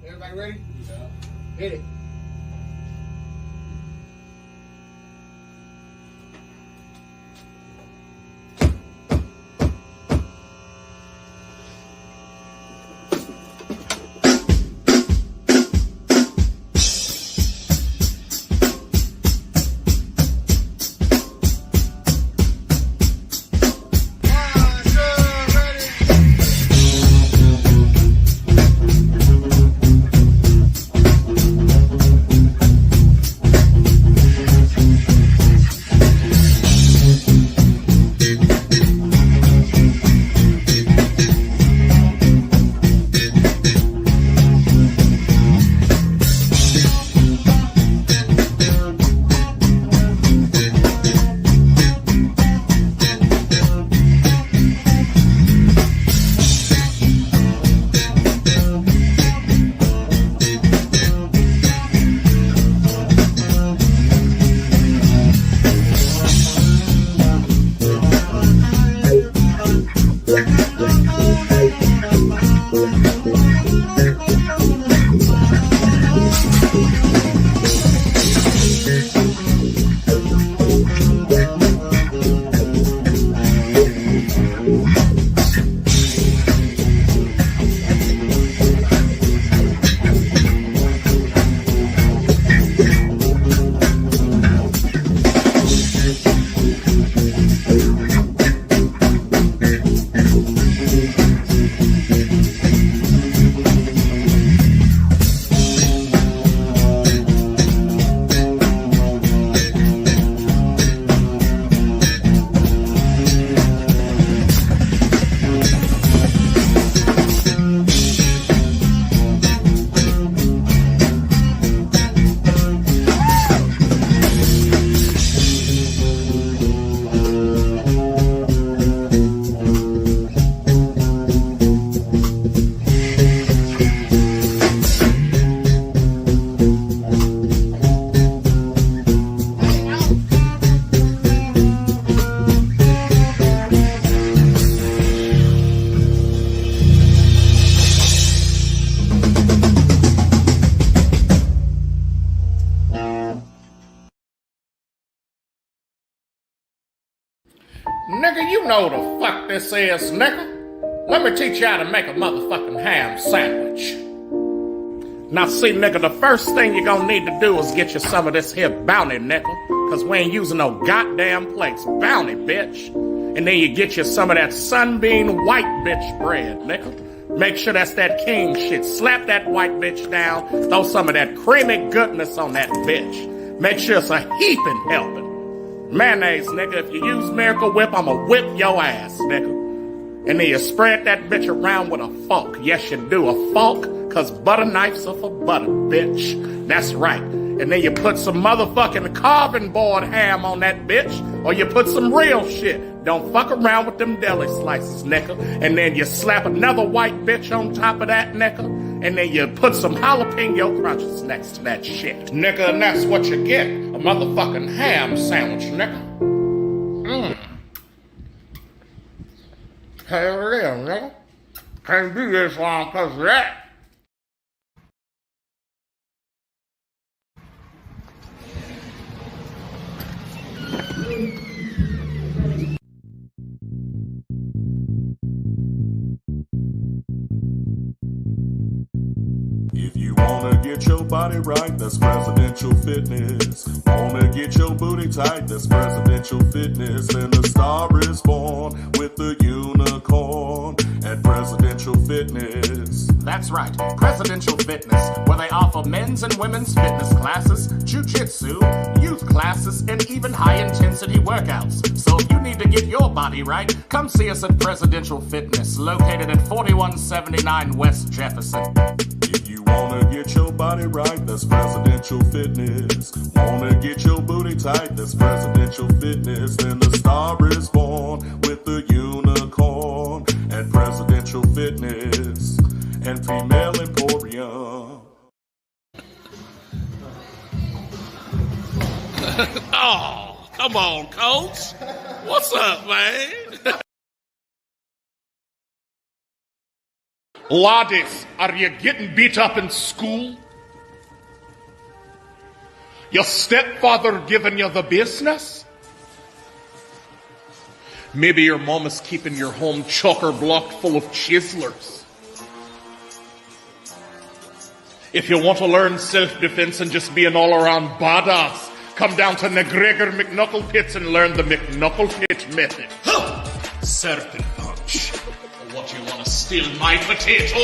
Everybody ready? Yeah. Hit it. Nigga, you know the fuck this is, nigga. Let me teach you how to make a motherfucking ham sandwich. Now see, nigga, the first thing you're gonna need to do is get you some of this here bounty, nigga. Cause we ain't using no goddamn plates. Bounty, bitch. And then you get you some of that sunbeam white bitch bread, nigga. Make sure that's that king shit. Slap that white bitch down. Throw some of that creamy goodness on that bitch. Make sure it's a heaping helping. Mayonnaise, nigga. If you use Miracle Whip, I'ma whip your ass, nigga. And then you spread that bitch around with a fork. Yes, you do. A fork, cause butter knives are for butter, bitch. That's right. And then you put some motherfucking carving board ham on that bitch, or you put some real shit. Don't fuck around with them deli slices, nigga. And then you slap another white bitch on top of that, nigga. And then you put some jalapeno crunches next to that shit, nigga. And that's what you get. A motherfucking ham sandwich, nigga. Hell yeah, nigga. Can't do this long cause of that. If you wanna get your body right, that's presidential fitness. Wanna get your booty tight, that's presidential fitness. And the star is born with the unicorn at Presidential Fitness. That's right, Presidential Fitness, where they offer men's and women's fitness classes, jiu-jitsu, youth classes, and even high-intensity workouts. So if you need to get your body right, come see us at Presidential Fitness, located at 4179 West Jefferson. If you wanna get your body right, that's Presidential Fitness. Wanna get your booty tight, that's Presidential Fitness. And the star is born with the unicorn at Presidential Fitness and Female Emporium. Oh, come on, Coach. What's up, man? Laddies, are you getting beat up in school? Your stepfather giving you the business? Maybe your mom is keeping your home chocker-blocked full of chiselers. If you want to learn self-defense and just be an all-around badass, come down to McGregor McKnuckle Pits and learn the McKnuckle Pit method. Serpent punch. What, you want to steal my potato?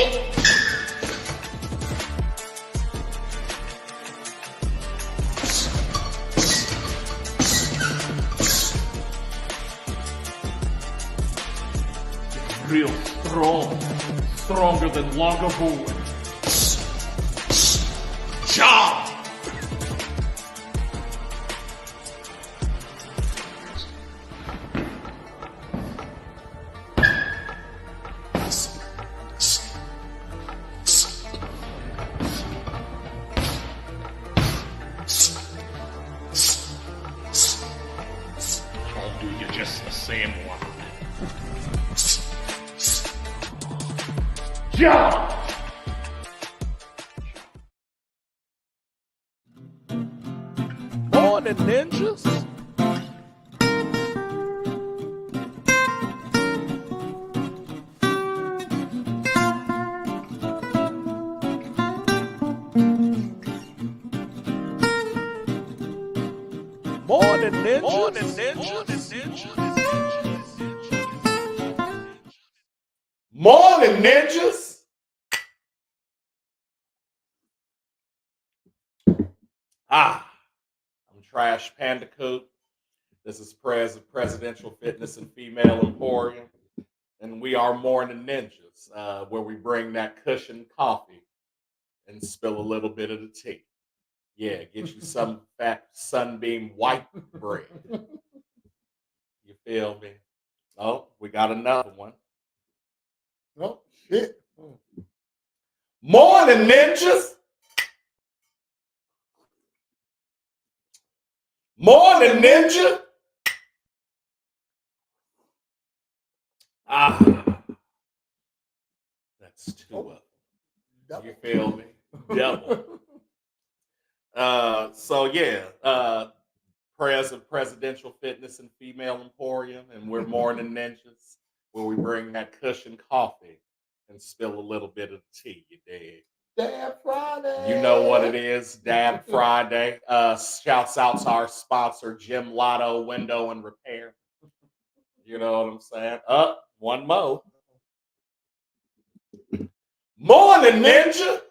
Real strong. Stronger than Lagavulin. Job! I'll do you just the same one. Job! Morn'n Ninjas? Morn'n Ninjas? Morn'n Ninjas? Morn'n Ninjas? I'm Trash Panda Coop. This is Prez of Presidential Fitness and Female Emporium. And we are Morn'n Ninjas, where we bring that cushion coffee and spill a little bit of the tea. Yeah, get you some fat sunbeam white bread. You feel me? Oh, we got another one. Oh, shit. Morn'n Ninjas! Morn'n Ninja! That's two of them. You feel me? Double. Prez of Presidential Fitness and Female Emporium, and we're Morn'n Ninjas, where we bring that cushion coffee and spill a little bit of tea, you dig? Dab Friday. You know what it is, Dab Friday. Shouts out to our sponsor, Jim Lotto Window and Repair. You know what I'm saying? One more. Morn'n Ninja!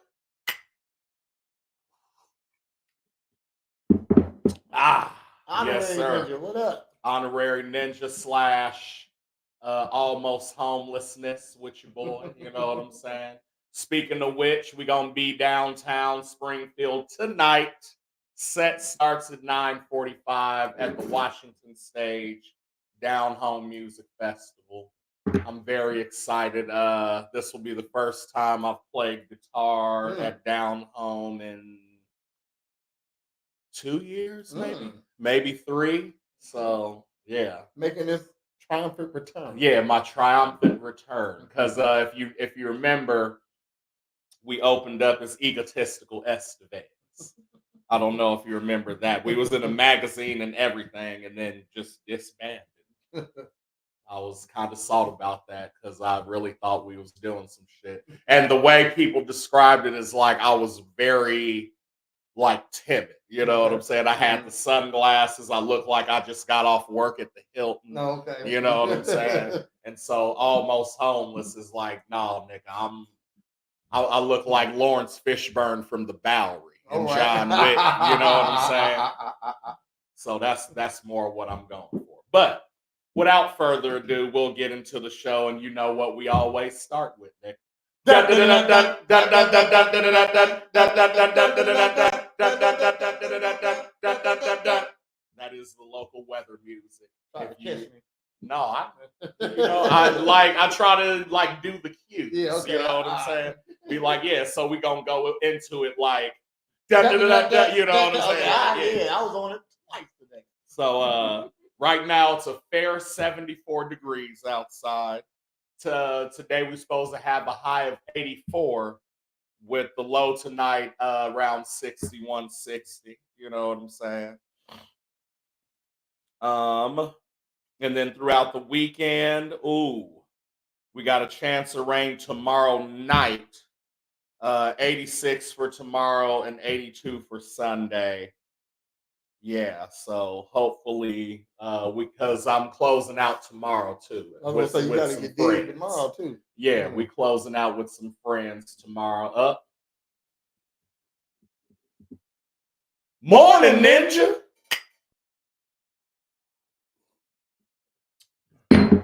Honorary yes, sir. Ninja, what up? Honorary Ninja slash almost homelessness with your boy. You know what I'm saying? Speaking of which, we're going to be downtown Springfield tonight. Set starts at 9:45 at the Washington Stage Down Home Music Festival. I'm very excited. This will be the first time I've played guitar at Down Home in 2 years, maybe 3. So, yeah. Making this triumphant return. Yeah, my triumphant return. Because if you remember, we opened up as Egotistical Estevez. I don't know if you remember that. We was in a magazine and everything, and then just disbanded. I was kind of salty about that because I really thought we was doing some shit. And the way people described it is like I was very timid. You know what I'm saying? I had the sunglasses. I looked like I just got off work at the Hilton. Okay. You know what I'm saying? And so almost homeless is like, no, nigga, I look like Lawrence Fishburne from The Bowery and John Wick. You know what I'm saying? So that's more what I'm going for. But without further ado, we'll get into the show, and you know what we always start with, Nick. That is the local weather music. I try to do the cues. Yeah, okay. You know what I'm saying? Be like, yeah, so we gonna go into it like you know what I'm saying? Yeah, I was on it twice today. So right now it's a fair 74 degrees outside. today we're supposed to have a high of 84 with the low tonight around 61, 60. You know what I'm saying? And then throughout the weekend, we got a chance of rain tomorrow night. 86 for tomorrow and 82 for Sunday. Yeah, so hopefully, because I'm closing out tomorrow too. I was gonna say you gotta get dead tomorrow too. Yeah, we closing out with some friends tomorrow. Morning, Ninja.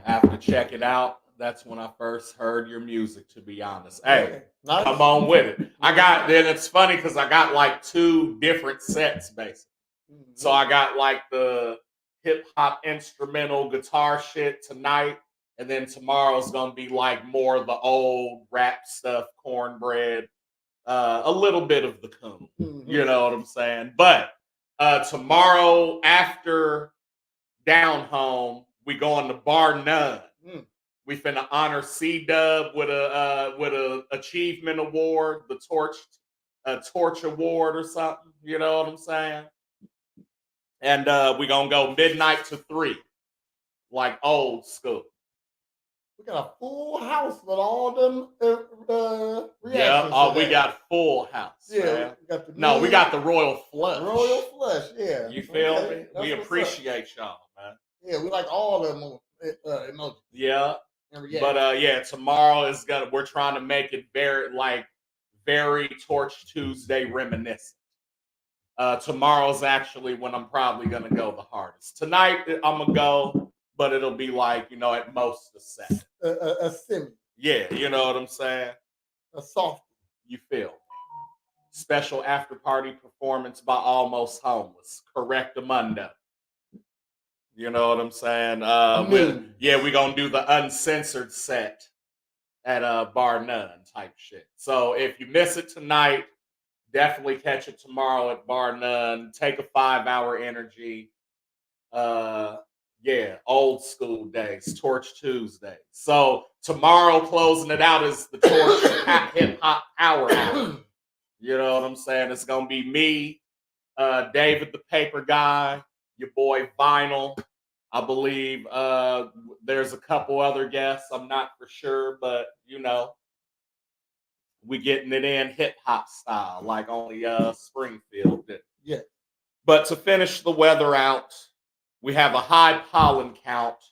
After checking out, that's when I first heard your music, to be honest. Hey, nice. Come on with it. Then it's funny because I got like 2 different sets, basically. Mm-hmm. So I got like the hip hop instrumental guitar shit tonight, and then tomorrow's gonna be like more of the old rap stuff, cornbread, a little bit of the coon. Mm-hmm. You know what I'm saying? But tomorrow after Down Home, we going to Bar None. We finna honor C-Dub with a achievement award, the torch award or something. You know what I'm saying? And we gonna go midnight to 3, like old school. We got a full house with all them reactions. Yeah, we got full house. Yeah, we got the royal flush. Royal flush, yeah. You feel me? We appreciate y'all, man. Yeah, we like all them emojis. Yeah, but tomorrow we're trying to make it very Torch Tuesday reminiscent. Tomorrow's actually when I'm probably gonna go the hardest. Tonight I'm gonna go, but it'll be like at most a set. A semi. Yeah, you know what I'm saying. A soft. You feel. Special after party performance by Almost Homeless. Correctamundo. You know what I'm saying? We're gonna do the uncensored set at Bar None type shit. So if you miss it tonight, definitely catch it tomorrow at Bar None. Take a 5-hour energy. Old school days, Torch Tuesday. So tomorrow closing it out is the Torch Hip Hop Power Hour. You know what I'm saying? It's gonna be me, David the Paper Guy, your boy Vinyl. I believe there's a couple other guests. I'm not for sure, but we getting it in hip hop style, like only Springfield did. Yeah. But to finish the weather out, we have a high pollen count.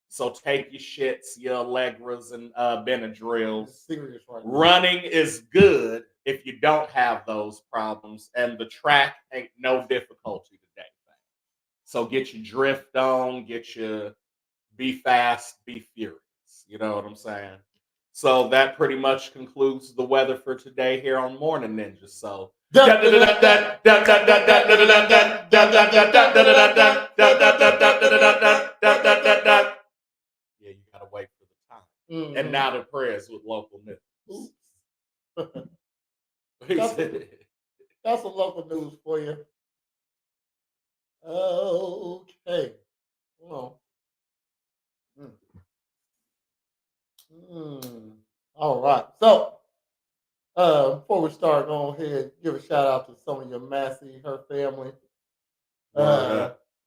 So take your shits, your Allegras and Benadryls. Serious right now. Running is good if you don't have those problems, and the track ain't no difficulty today. So get your drift on, get your be fast, be furious. You know what I'm saying? So that pretty much concludes the weather for today here on Morn'n Ninjas. So yeah, you gotta wait for the time. Mm-hmm. And now the prayers with local news. That's some local news for you. Okay. Well. All right. So, before we start, go ahead give a shout out to some of your Massey, her family.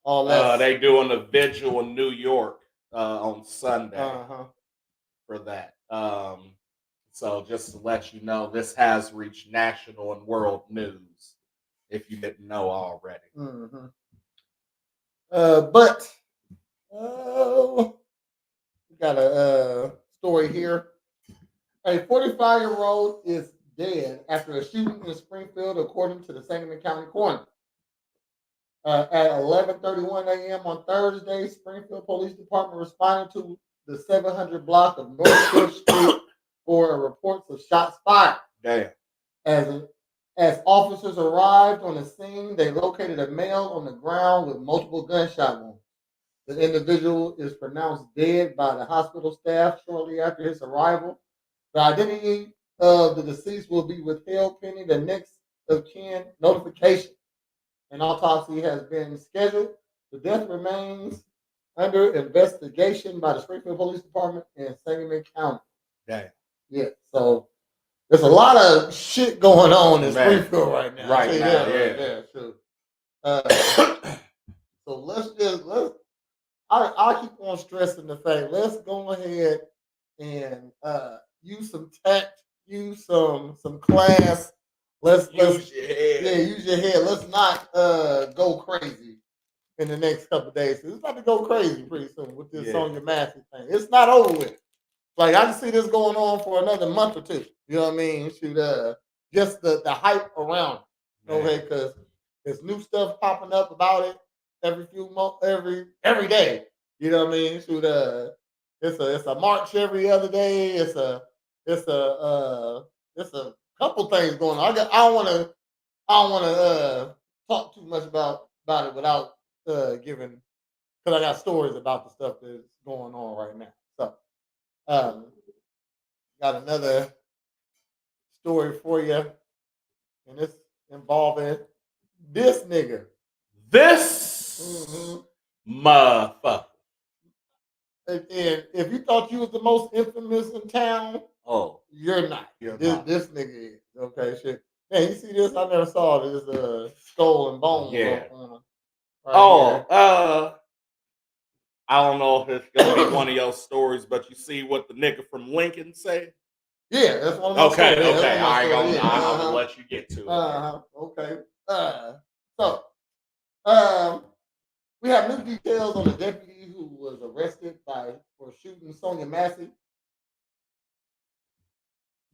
All that. They doing a vigil in New York on Sunday for that. So just to let you know, this has reached national and world news. If you didn't know already. Mm-hmm. But we got a story here. A 45-year-old is dead after a shooting in Springfield, according to the Sangamon County coroner. At 11:31 a.m. on Thursday, Springfield Police Department responded to the 700 block of North Church Street for reports of shots fired. Damn. As officers arrived on the scene, they located a male on the ground with multiple gunshot wounds. The individual is pronounced dead by the hospital staff shortly after his arrival. The identity of the deceased will be withheld pending the next of kin notification. An autopsy has been scheduled. The death remains under investigation by the Springfield Police Department in Sangamon County. Damn. Yeah, so there's a lot of shit going on in Man. Springfield right now. Right I'll tell you now, that yeah. right there, too. So I'll keep on stressing the fact. Let's go ahead and use some tact, use some class. Let's Use your head. yeah, use your head. Let's not go crazy in the next couple of days. It's about to go crazy pretty soon with this Sonya Massey thing. It's not over with. Like I can see this going on for another month or two. You know what I mean? Shoot, just the hype around it. Okay, because there's new stuff popping up about it every few months, every day. You know what I mean? Shoot, it's a march every other day. It's a couple things going on. I don't want to talk too much about it without giving, because I got stories about the stuff that's going on right now. So, got another story for you, and it's involving this nigga. This motherfucker. And if you thought you was the most infamous in town, you're not. This nigga is. Okay, shit. Man, you see this? I never saw this skull and bone. Yeah. On him right here. I don't know if it's gonna be one of your stories, but you see what the nigga from Lincoln said? Yeah, that's one of my Okay, stories. okay. I'm gonna let you get to it. Okay. So, we have new details on the deputy who was arrested for shooting Sonya Massey.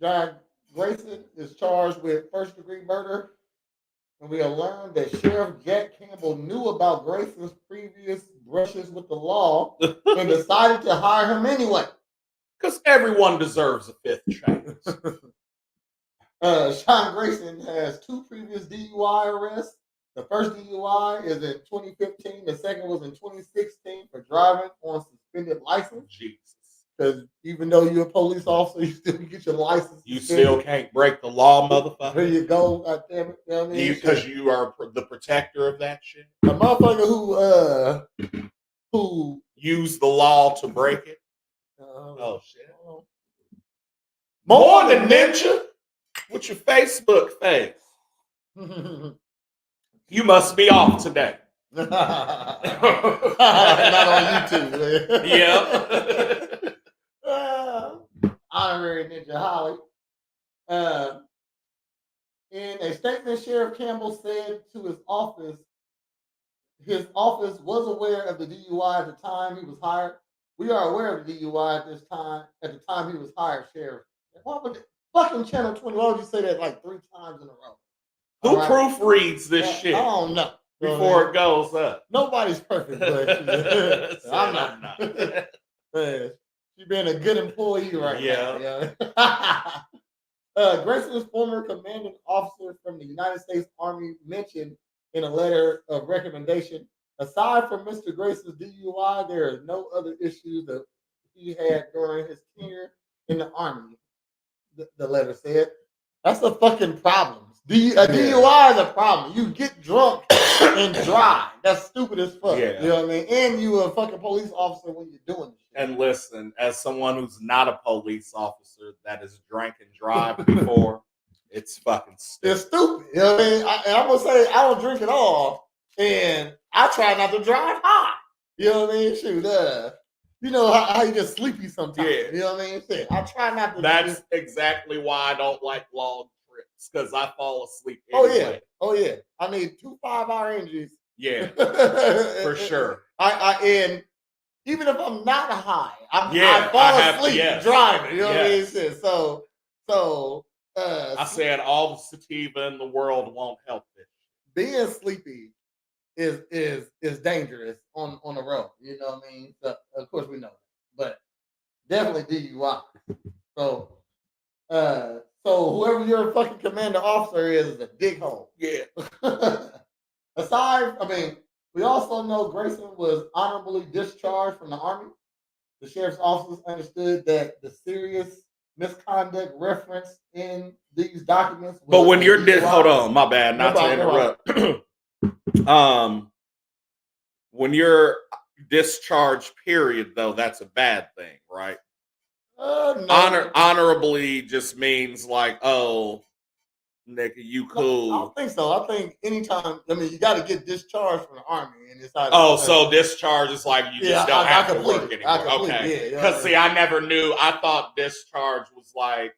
John Grayson is charged with first-degree murder, and we have learned that Sheriff Jack Campbell knew about Grayson's previous brushes with the law and decided to hire him anyway. Because everyone deserves a fifth chance. Sean Grayson has 2 previous DUI arrests. The first DUI is in 2015. The second was in 2016 for driving on suspended license. Jesus. Because even though you're a police officer, you still get your license. You still can't break the law, motherfucker. There you go. God damn it. You know what I mean? Because you are the protector of that shit. A motherfucker who used the law to break it. Oh shit. Morn'n Ninja with your Facebook face. You must be off today. Not on YouTube. Yeah. Honorary Ninja Holly. In a statement, Sheriff Campbell said to his office was aware of the DUI at the time he was hired. We are aware of the DUI at the time he was hired, Sheriff. Why would fucking Channel 20? Why would you say that like 3 times in a row? Who proofreads this shit? I don't know. Before it goes up. Nobody's perfect, but I'm not. She's been a good employee right now. Yeah. Grayson's former commanding officer from the United States Army mentioned in a letter of recommendation, aside from Mr. Grayson's DUI, there are no other issues that he had during his tenure in the Army. The letter said, "That's a fucking problem. DUI is a problem. You get drunk and drive. That's stupid as fuck. Yeah. You know what I mean? And you a fucking police officer when you're doing this shit." And listen, as someone who's not a police officer that has drank and drive before, it's fucking stupid. It's stupid. You know what I mean? I'm gonna say I don't drink at all, and I try not to drive high. You know what I mean? Shoot, you know how you get sleepy sometimes. Yeah. You know what I mean? Shit, I try not to. That's exactly why I don't like long trips, because I fall asleep anyway. Oh yeah. I need 2 5-hour engines. Yeah, for sure. And even if I'm not high, I fall asleep driving. You know what I mean? So I said all the sativa in the world won't help it. Being sleepy is dangerous on the road. You know what I mean? So, of course we know that, but definitely DUI. So whoever your fucking commander officer is a dickhole. Yeah. We also know Grayson was honorably discharged from the Army. The sheriff's officers understood that the serious misconduct referenced in these documents. But when you're hold on, my bad, not to interrupt. When you're discharge period, though, that's a bad thing, right? No. Honorably just means like, oh, nigga, you No, cool. I don't think so. I think anytime, I mean, you got to get discharged from the army, and it's either. Oh, so discharge is like you just don't have to work anymore. Okay. Because see, I never knew. I thought discharge was like,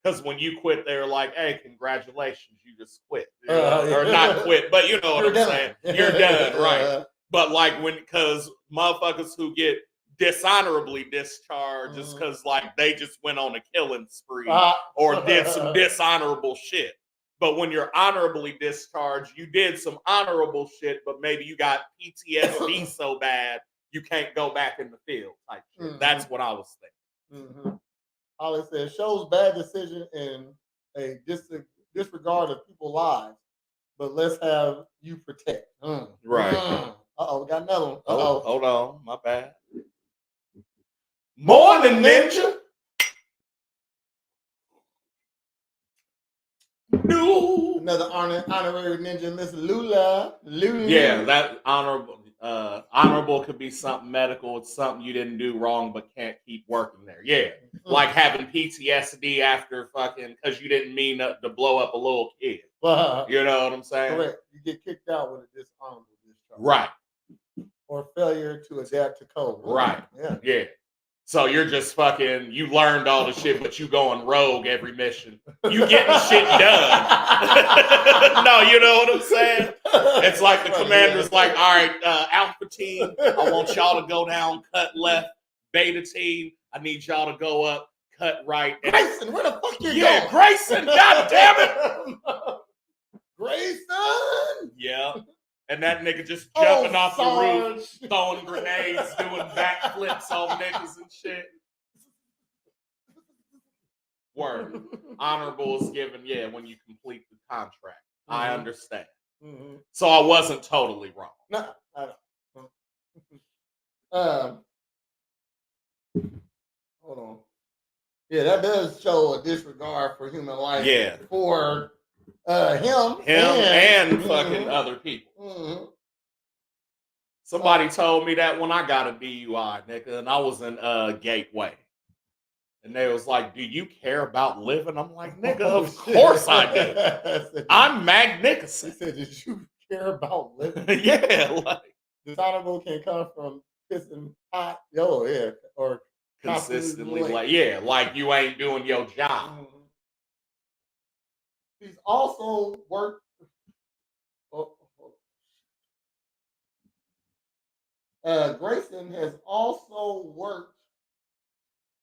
because when you quit, they're like, hey, congratulations, you just quit. You know? Or not quit, but you know what I'm saying. You're done, right? But like because motherfuckers who get dishonorably discharged is because like they just went on a killing spree or did some dishonorable shit. But when you're honorably discharged, you did some honorable shit, but maybe you got PTSD so bad you can't go back in the field type shit. That's what I was thinking. Holly says shows bad decision and a disregard of people's lives, but let's have you protect. Right. We got another one. Hold on, my bad. Morn'n Ninja. No. Another honorary ninja, Miss Lula. Yeah, that honorable could be something medical. It's something you didn't do wrong but can't keep working there. Yeah, like having PTSD after fucking because you didn't mean to blow up a little kid. You know what I'm saying? Correct. You get kicked out with a dishonorable discharge. Right. Or failure to adapt to code. Right. Yeah. So you're just fucking, you learned all the shit, but you going rogue every mission. You getting shit done. No, you know what I'm saying? It's like the commander's like, all right, Alpha team, I want y'all to go down, cut left. Beta team, I need y'all to go up, cut right. Grayson, where the fuck you going? Yeah, Grayson, god damn it. Grayson! Yeah. And that nigga just jumping off the roof, throwing grenades, doing backflips on niggas and shit. Word. Honorable is given, when you complete the contract. I understand. So I wasn't totally wrong. No, I don't. Hold on. Yeah, that does show a disregard for human life. Yeah. For him and fucking other people. Somebody told me that when I got a DUI, nigga, and I was in Gateway. And they was like, do you care about living? I'm like, nigga, of course I do. I'm magnificent. He said, did you care about living? Yeah, like dishonorable can come from pissing hot, or consistently like you ain't doing your job. He's also worked. Grayson has also worked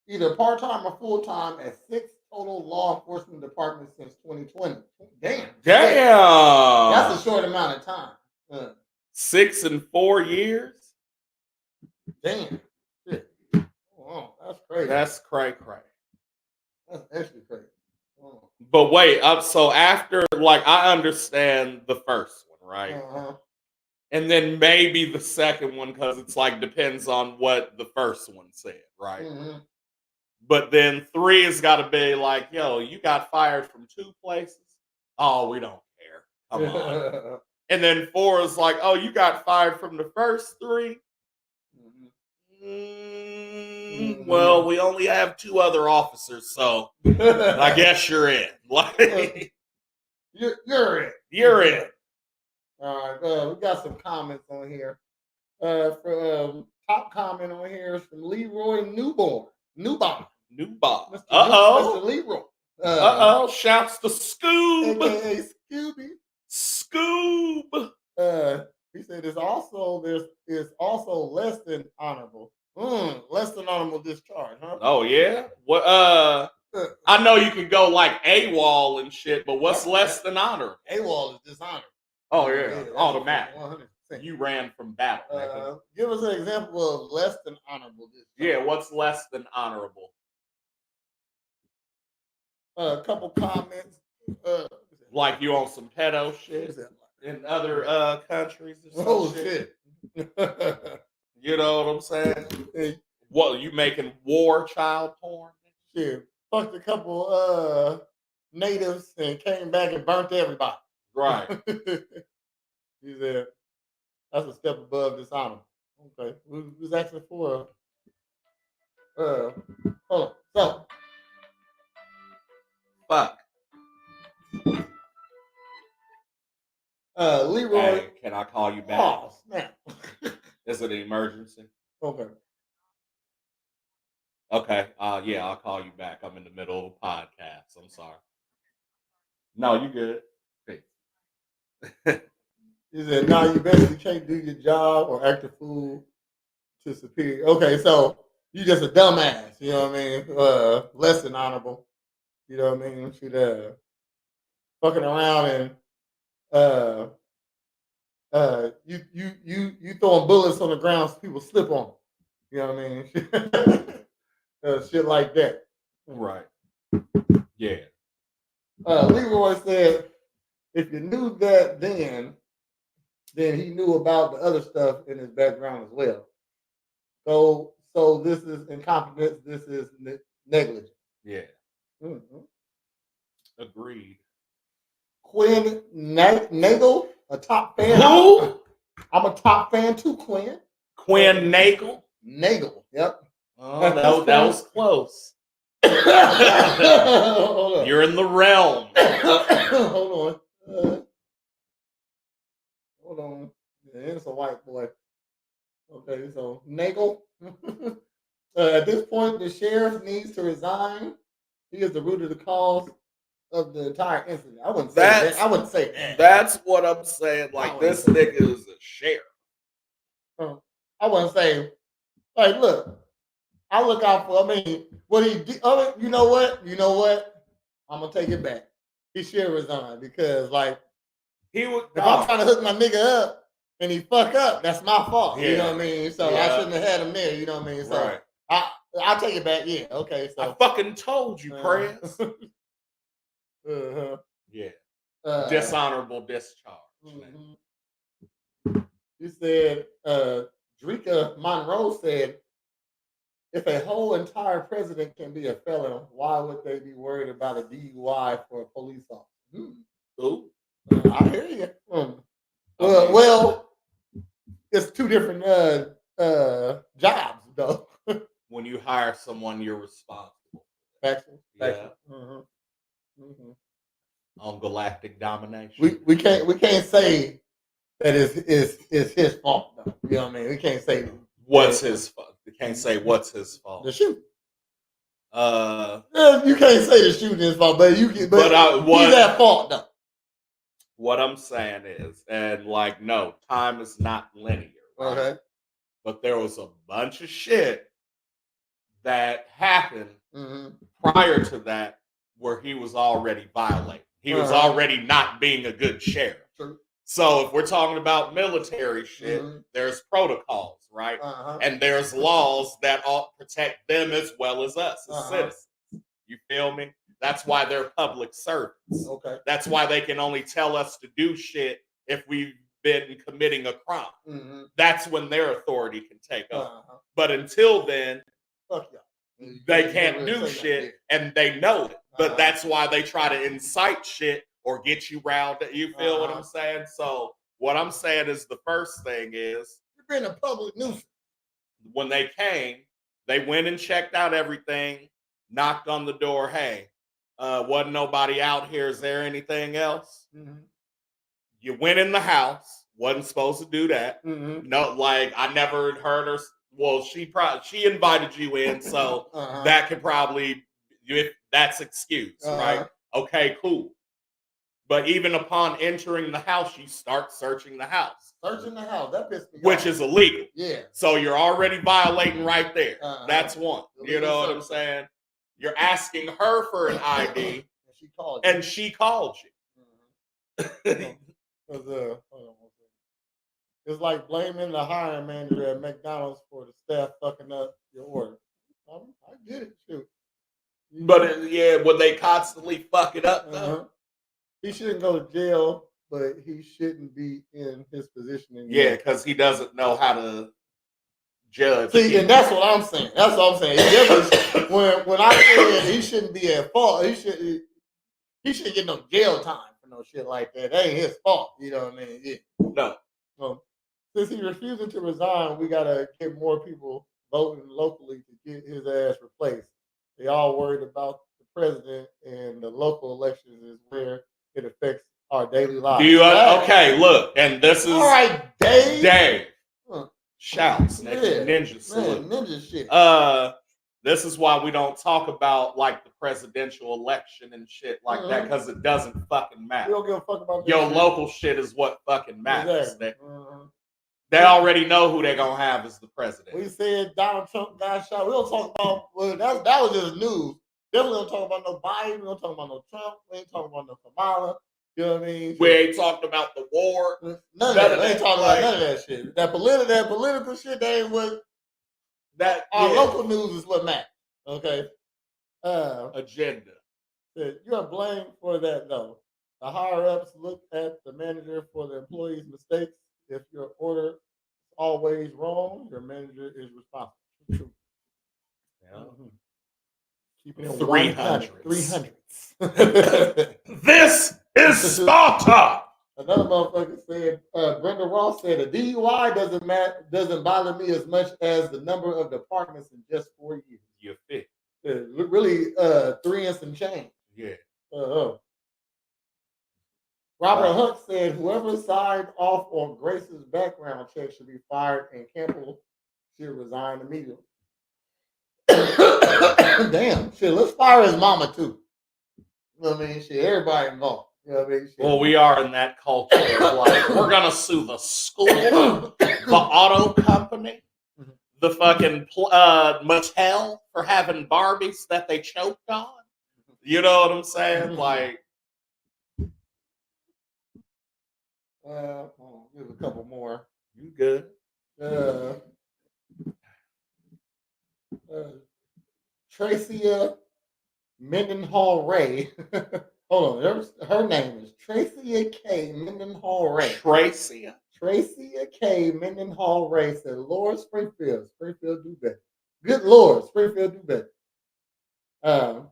either part-time or full-time at 6 total law enforcement departments since 2020. Damn. That's a short amount of time. 6 and 4 years? Damn. Shit. Oh, that's crazy. That's cray. That's actually crazy. Oh. But wait, so after, like, I understand the first one, right? And then maybe the second one, because it's like depends on what the first one said, right? But then 3 has got to be like, yo, you got fired from 2 places? Oh, we don't care. Come on. And then 4 is like, oh, you got fired from the first 3? Well, we only have 2 other officers, so I guess you're in. Like, you're in. You're in. All right, we got some comments on here. Top comment on here is from Leroy Newborn. Mr. Leroy. Shouts to Scoob. AKA Scoob. He said there's also less than honorable. Less than honorable discharge, huh? Oh yeah? What I know you can go like AWOL and shit, but what's less than honor? AWOL is dishonor. Oh yeah, automatic. 100%. You ran from battle. Give us an example of less than honorable discharge. Yeah, what's less than honorable? A couple comments. Like you on some pedo shit in other countries or some shit. You know what I'm saying? What, you making war child porn? Shit. Fucked a couple natives and came back and burnt everybody. Right. He said, that's a step above dishonor. Okay, we was asking for hold on. So, Fuck. Leroy. Hey, can I call you back? Oh snap. Is it an emergency? Okay. Okay. Yeah, I'll call you back. I'm in the middle of a podcast. I'm sorry. No, you good. Hey. He said, "No, you basically can't do your job or act a fool to superior." Okay, so you just a dumbass. You know what I mean? Less than honorable. You know what I mean? Should fucking around and uh you throwing bullets on the ground so people slip on them. You know what I mean? Shit like that. Right. Yeah. Leroy said, if you knew that then he knew about the other stuff in his background as well. So this is incompetence. This is negligence. Yeah. Mm-hmm. Agreed. Quinn Nagel, a top fan. Who? I'm a top fan too, Quinn. Quinn Nagel? Nagel. Yep. Oh, that was close. Hold on. You're in the realm. Hold on. Hold on. Yeah, it's a white boy. Okay, so Nagel. At this point, the sheriff needs to resign. He is the root of the cause of the entire incident. I wouldn't say that. I wouldn't say that. That's what I'm saying. Like, this nigga is a sheriff. I wouldn't say, like, look, I look out for, I mean, what he did, you know what? I'm going to take it back. He should resign because, like, He would. if I'm trying to hook my nigga up and he fuck up, that's my fault. You know what I mean? So I shouldn't have had him there. You know what I mean? So right. I'll take it back. Yeah. Okay. So I fucking told you, Press. uh-huh. Yeah. Dishonorable discharge. Mm-hmm. You said, Drika Monroe said, if a whole entire president can be a felon, why would they be worried about a DUI for a police officer? Ooh. I hear you. Well, it's two different jobs, though. When you hire someone, you're responsible. Factual. Yeah. Mm-hmm. Mm-hmm. On galactic domination. We can't say that it's his fault, though. You know what I mean? We can't say what's his fault. You can't say what's his fault. The shooting. Yeah, you can't say the shooting is fault, but you can. But he's at fault, though. What I'm saying is, and like, no, time is not linear. Right? Okay. But there was a bunch of shit that happened prior to that where he was already violating. He was already not being a good sheriff. True. So if we're talking about military shit, there's protocols, right? And there's laws that all protect them as well as us as citizens. You feel me? That's why they're public servants. Okay. That's why they can only tell us to do shit if we've been committing a crime. That's when their authority can take over. But until then, fuck y'all. They can't do shit, and they know it. But that's why they try to incite shit or get you riled. You feel what I'm saying? So what I'm saying is the first thing is you're being a public nuisance. When they came, they went and checked out everything, knocked on the door. Hey, wasn't nobody out here. Is there anything else? You went in the house. Wasn't supposed to do that. No, like I never heard her. Well, she invited you in, so that could probably that's excuse, right? Okay, cool. But even upon entering the house, you start searching the house. Searching the house, that pissed me off. Which is illegal. Yeah. So you're already violating right there. That's one. You know what I'm saying? You're asking her for an ID, and she called you. It's like blaming the hiring manager at McDonald's for the staff fucking up your order. I get it, shoot. But when they constantly fuck it up, though. He shouldn't go to jail, but he shouldn't be in his position anymore. Yeah, because he doesn't know how to judge. See, and that's what I'm saying. That's what I'm saying. When I said he shouldn't be at fault, he shouldn't get no jail time for no shit like that. That ain't his fault. You know what I mean? Yeah. No. Since he's refusing to resign, we gotta get more people voting locally to get his ass replaced. They all worried about the president, and the local elections is where it affects our daily lives. Do you okay? Look, and this is all right, Dave. Dave. Huh. Shouts, Yeah, ninja salute. man, ninja shit. This is why we don't talk about like the presidential election and shit like that, because it doesn't fucking We matter. don't give a fuck about that Your shit. local shit is what fucking matters. Exactly. They already know who they're gonna have as the president. We said Donald Trump got shot. We don't talk about that was just news. Definitely don't talk about no Biden. We don't talk about no Trump. We ain't talking about no Kamala. You know what I mean? We ain't talking about the war. None of that. We ain't talking about none of that shit. That political shit, that ain't what. That our local news is what matters. Okay. Agenda. You are blamed for that though. The higher ups look at the manager for the employee's mistakes. If your order is always wrong, your manager is responsible. True. Yeah. Keeping it 300. 300s. This is Sparta. Another motherfucker said, Brenda Ross said, a DUI doesn't bother me as much as the number of departments in just 4 years. You fit. Really, 3 and some change. Yeah. Robert Hunt said, whoever signed off on Grace's background check should be fired, and Campbell should resign immediately. Damn, shit, let's fire his mama too. You know what I mean? Shit, everybody involved. You know what I mean? Shit. Well, we are in that culture of like, we're gonna sue the school, the auto company, the fucking Mattel for having Barbies that they choked on. You know what I'm saying? Like, give a couple more. You good? Tracia Mendenhall Ray. Hold on, her name is Tracia K. Mendenhall Ray. Tracia K. Mendenhall Ray said, Lord, Springfield do better. Good Lord, Springfield do better.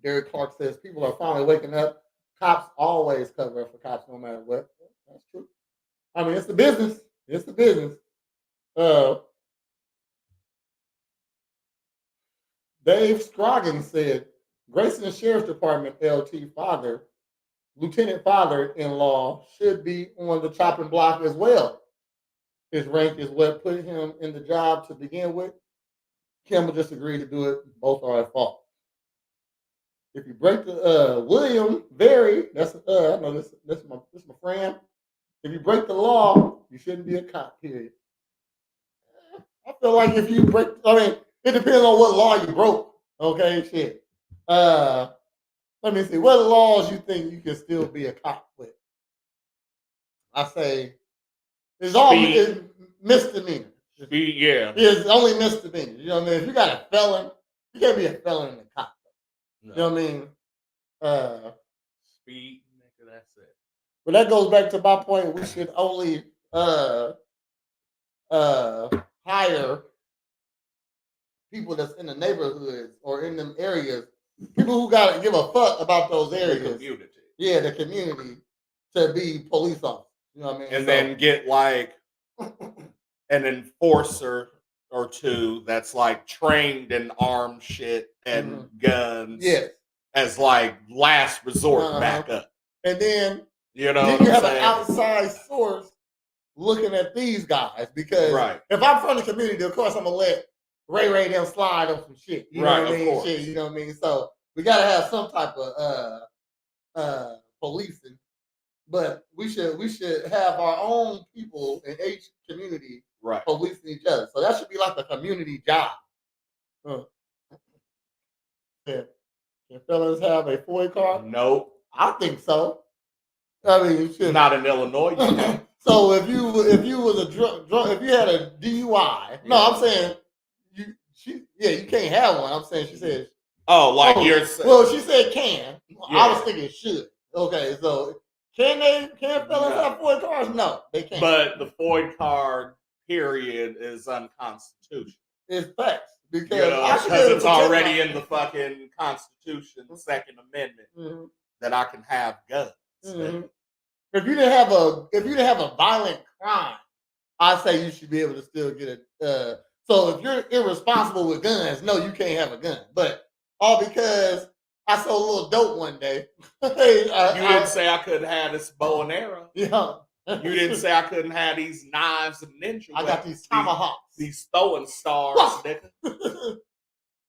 Derek Clark says, people are finally waking up. Cops always cover up for cops no matter what. That's true. I mean, it's the business. It's the business. Dave Scroggins said, Grayson Sheriff's Department LT father, Lieutenant father-in-law, should be on the chopping block as well. His rank is what put him in the job to begin with. Campbell just agreed to do it. Both are at fault. If you break the William Berry, that's I know this my friend. If you break the law, you shouldn't be a cop. Period. I feel like if you break, I mean, it depends on what law you broke. Okay, shit. Let me see. What laws you think you can still be a cop with? I say it's all misdemeanor. Yeah. It's only misdemeanor. You know what I mean? If you got a felon, you can't be a felon in a cop. No. You know what I mean? Speed, nigga, that's it. But that goes back to my point. We should only hire people that's in the neighborhoods or in them areas. People who gotta give a fuck about those areas. The community. Yeah, the community to be police officers. You know what I mean? And then get like an enforcer or two that's like trained in armed shit and guns. Yes. As like last resort backup. And then you know then you have an outside source looking at these guys, because if I'm from the community, of course I'm gonna let Ray them slide on some shit. You know what I mean? Shit, you know what I mean? So we gotta have some type of policing. But we should have our own people in each community policing each other. So that should be like a community job. Can fellas have a FOIA card? Nope. I think so. I mean, you should. Not in Illinois. So if you was a drunk, if you had a DUI, no, I'm saying you can't have one. I'm saying she said. You're saying. Well, she said can. Yeah. I was thinking should. Okay, so can fellas have FOIA cards? No, they can't. But the FOIA card period is unconstitutional. It's facts. Because it's already in the fucking Constitution, the Second Amendment, that I can have guns. If you didn't have a violent crime I say you should be able to still get a. So if you're irresponsible with guns, no, you can't have a gun. But all because I saw a little dope one day. You didn't say I couldn't have this bow and arrow. Yeah. You didn't say I couldn't have these knives and ninja weapons. I got these tomahawks. These throwing stars, nigga.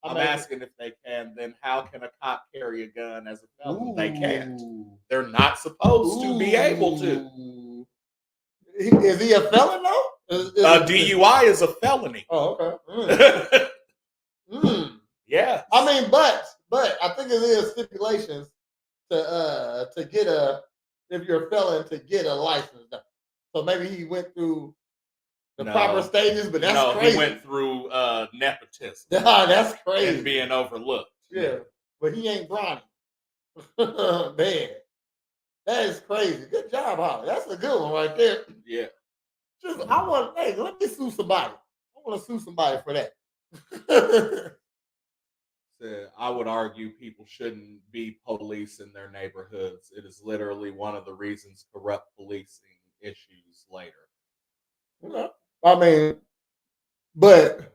I'm mean, asking if they can. Then how can a cop carry a gun as a felon? They can't. Ooh. They're not supposed to be able to. Is he a felon though? DUI is a felony. Oh, okay. Yeah. I mean, but I think it is stipulations to get if you're a felon to get a license though. So maybe he went through the proper stages, but that's crazy. He went through nepotism. Nah, that's crazy. And being overlooked. Yeah, but he ain't Bronny. Man, that is crazy. Good job, Holly. That's a good one right there. Yeah. Let me sue somebody. I want to sue somebody for that. I would argue people shouldn't be police in their neighborhoods. It is literally one of the reasons corrupt policing issues later. Yeah. I mean, but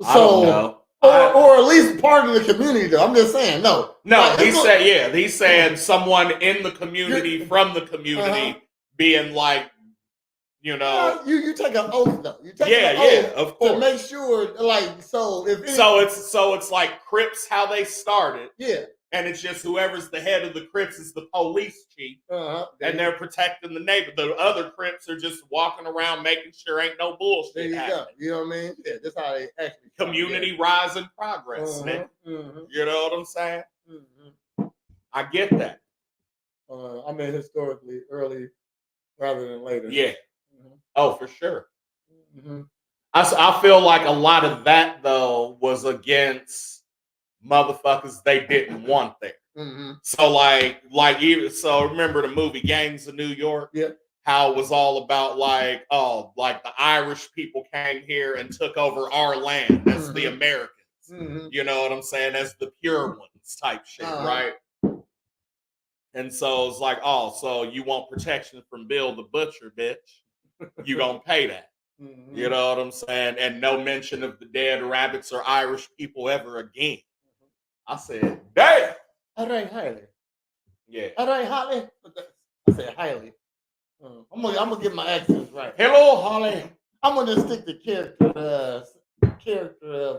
I don't know. Or at least part of the community, though. I'm just saying, no. He's saying someone in the community, from the community, being like, you take an oath though. You take an oath of course, to make sure, like, so it's like Crips how they started, and it's just whoever's the head of the Crips is the police chief, and they're protecting the neighbor. The other Crips are just walking around making sure ain't no bullshit. There you happening. go. You know what I mean? Yeah, that's how they actually community rise and progress. You know what I'm saying? I get that. I mean, historically, early rather than later. Yeah. Oh, for sure. I feel like a lot of that though was against motherfuckers they didn't want there. So remember the movie Gangs of New York? Yeah. How it was all about like the Irish people came here and took over our land. That's the Americans. You know what I'm saying? That's the pure ones type shit, right? And so it's like, so you want protection from Bill the Butcher, bitch. You gonna pay that. You know what I'm saying? And no mention of the dead rabbits or Irish people ever again. I said, damn. All right, Hailey. Yeah. All right, Holly. I said Hailey. I'm gonna get my accents right. Hello, Holly. I'm gonna stick to character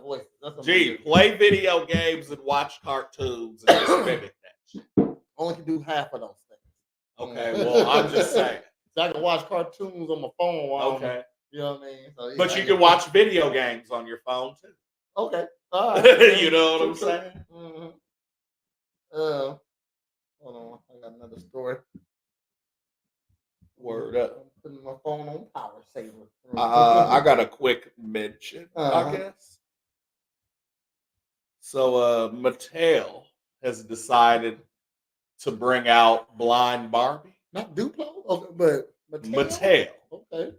voices. Play video games and watch cartoons and just mimic that shit. Only can do half of those things. Okay, well, I'm just saying. So I can watch cartoons on my phone while you know what I mean? So, but you can watch video games on your phone too. Okay. All right. You know what I'm saying? Hold on. I got another story. Word up. I'm putting my phone on power saver. I got a quick mention, I guess. So Mattel has decided to bring out Blind Barbie. Not Duplo? Okay, but Mattel. Okay.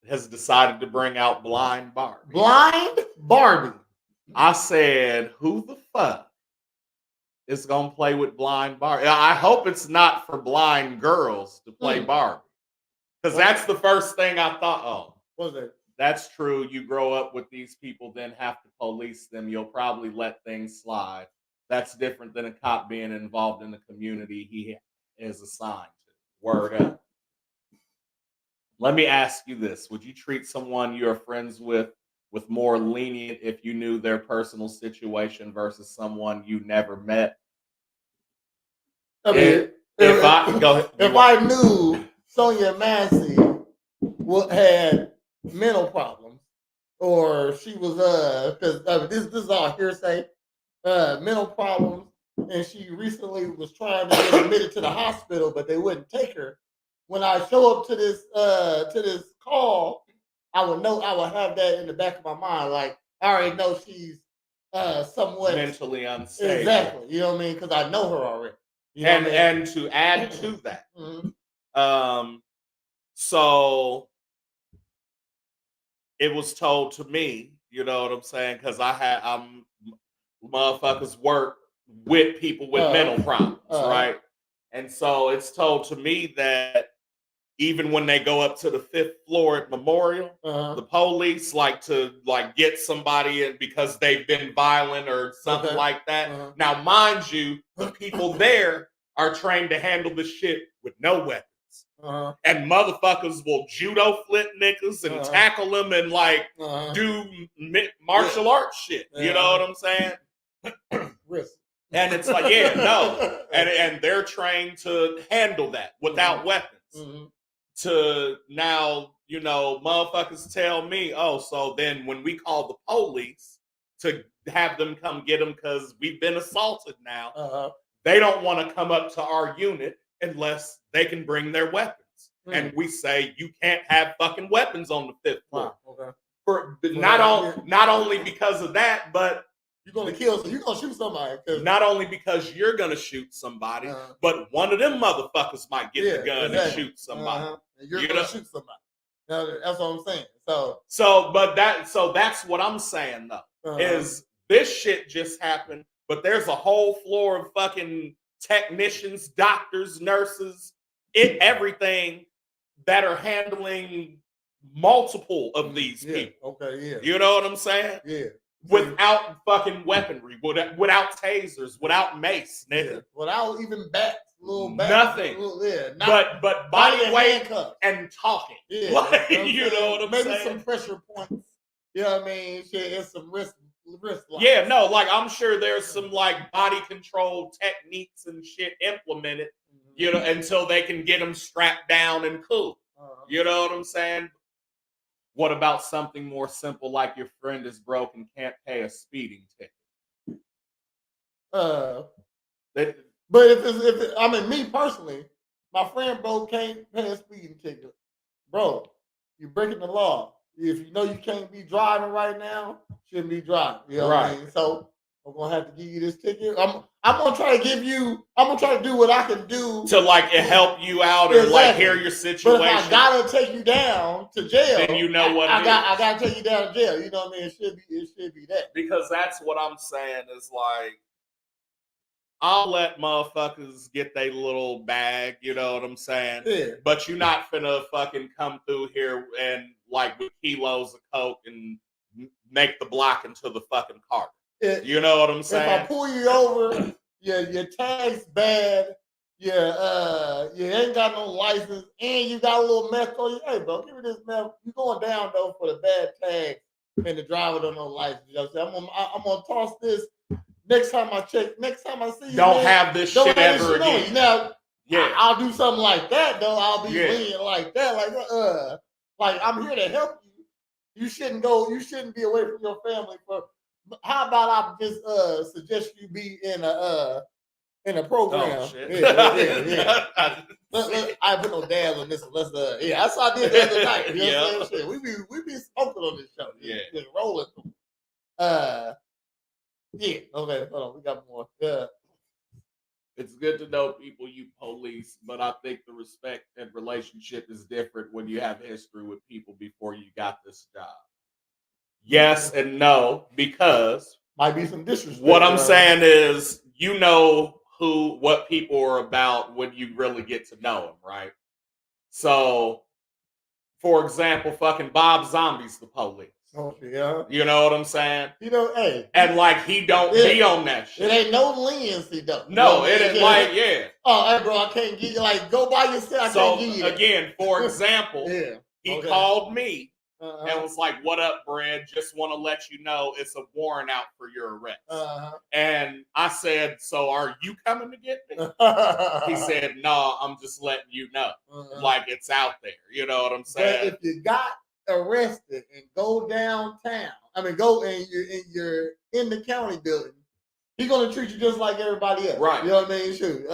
Has decided to bring out Blind Barbie. Blind Barbie. I said, who the fuck is going to play with Blind Barbie? I hope it's not for blind girls to play Barbie. Because that's the first thing I thought, what was it? That's true. You grow up with these people, then have to police them. You'll probably let things slide. That's different than a cop being involved in the community he is assigned to. Word up. Let me ask you this. Would you treat someone you're friends with more lenient if you knew their personal situation versus someone you never met? I mean, if I knew Sonia Massey had mental problems, or she was because this is all hearsay, mental problems, and she recently was trying to get admitted to the hospital, but they wouldn't take her. When I show up to this call, I would have that in the back of my mind. Like, I already know she's somewhat mentally unstable. Exactly. You know what I mean? Because I know her already. You know and to add to that, so it was told to me, you know what I'm saying? Because I'm motherfuckers work with people with mental problems, right? And so it's told to me that even when they go up to the 5th floor at Memorial, the police like to like get somebody in because they've been violent or something like that. Now, mind you, the people there are trained to handle this shit with no weapons. And motherfuckers will judo flip niggas and tackle them and like do martial arts shit. You know what I'm saying? Risk. And it's like, yeah, no. And they're trained to handle that without weapons. To now, you know, motherfuckers tell me, oh, so then when we call the police to have them come get them because we've been assaulted now, they don't want to come up to our unit unless they can bring their weapons. And we say, you can't have fucking weapons on the 5th floor. For not only because of that, but you're gonna kill, you're gonna shoot somebody. Not only because you're gonna shoot somebody, but one of them motherfuckers might get the gun and shoot somebody. And you're gonna shoot somebody. That's what I'm saying. So that's what I'm saying though. Is this shit just happened, but there's a whole floor of fucking technicians, doctors, nurses, everything that are handling multiple of these people. You know what I'm saying? Yeah. Without fucking weaponry, without tasers, without mace, nigga. Without even bats, little bats. Nothing. But body weight and talking. Yeah. Like, you know what I'm saying? Maybe some pressure points. You know what I mean? Shit, it's some risk. Yeah, no, like I'm sure there's some like body control techniques and shit implemented, you know, until they can get them strapped down and cool. You know what I'm saying? What about something more simple like your friend is broke and can't pay a speeding ticket? But if I mean, me personally, my friend broke, can't pay a speeding ticket. Bro, you're breaking the law. If you know you can't be driving right now, shouldn't be driving. You know what I mean? So I'm gonna have to give you this ticket. I'm gonna try to do what I can do to like help you out or like hear your situation. But if I gotta take you down to jail, then you know what I gotta take you down to jail. You know what I mean? It should be that. Because that's what I'm saying is like, I'll let motherfuckers get their little bag, you know what I'm saying? Yeah. But you're not finna fucking come through here and like with kilos of coke and make the block into the fucking car. You know what I'm saying? If I pull you over, your tag's bad, you ain't got no license, and you got a little meth on you. Hey, bro, give me this meth. You going down though for the bad tag and the driver don't know license. You know what I'm saying? I'm gonna toss this next time I see you. Don't have this shit ever again. Now, I'll do something like that though. I'll be lenient like that. Like I'm here to help you. You shouldn't be away from your family for. How about I just suggest you be in a program? Oh, shit. Yeah. I put no dabs on this one. Let's that's what I did the other night. You know what I'm saying? We be smoking on this show. Just rolling. Okay, hold on. We got more. It's good to know people you police, but I think the respect and relationship is different when you have history with people before you got this job. Yes and no, because might be some disrespect. What I'm saying is, you know what people are about when you really get to know them, right? So, for example, fucking Bob Zombie's the police. Oh, yeah. You know what I'm saying? You know, hey. And like he don't be on that shit. It ain't no leniency though. No, it ain't like, Oh, hey, bro, I can't give you like go by yourself. I can't give you that. Again, for example, he called me and was like, "What up, Brad? Just want to let you know it's a warrant out for your arrest." And I said, "So are you coming to get me?" He said, "No, I'm just letting you know, like it's out there." You know what I'm saying? But if you got arrested and go downtown, go and you're in the county building, he's gonna treat you just like everybody else. Right. You know what I mean? Shoot.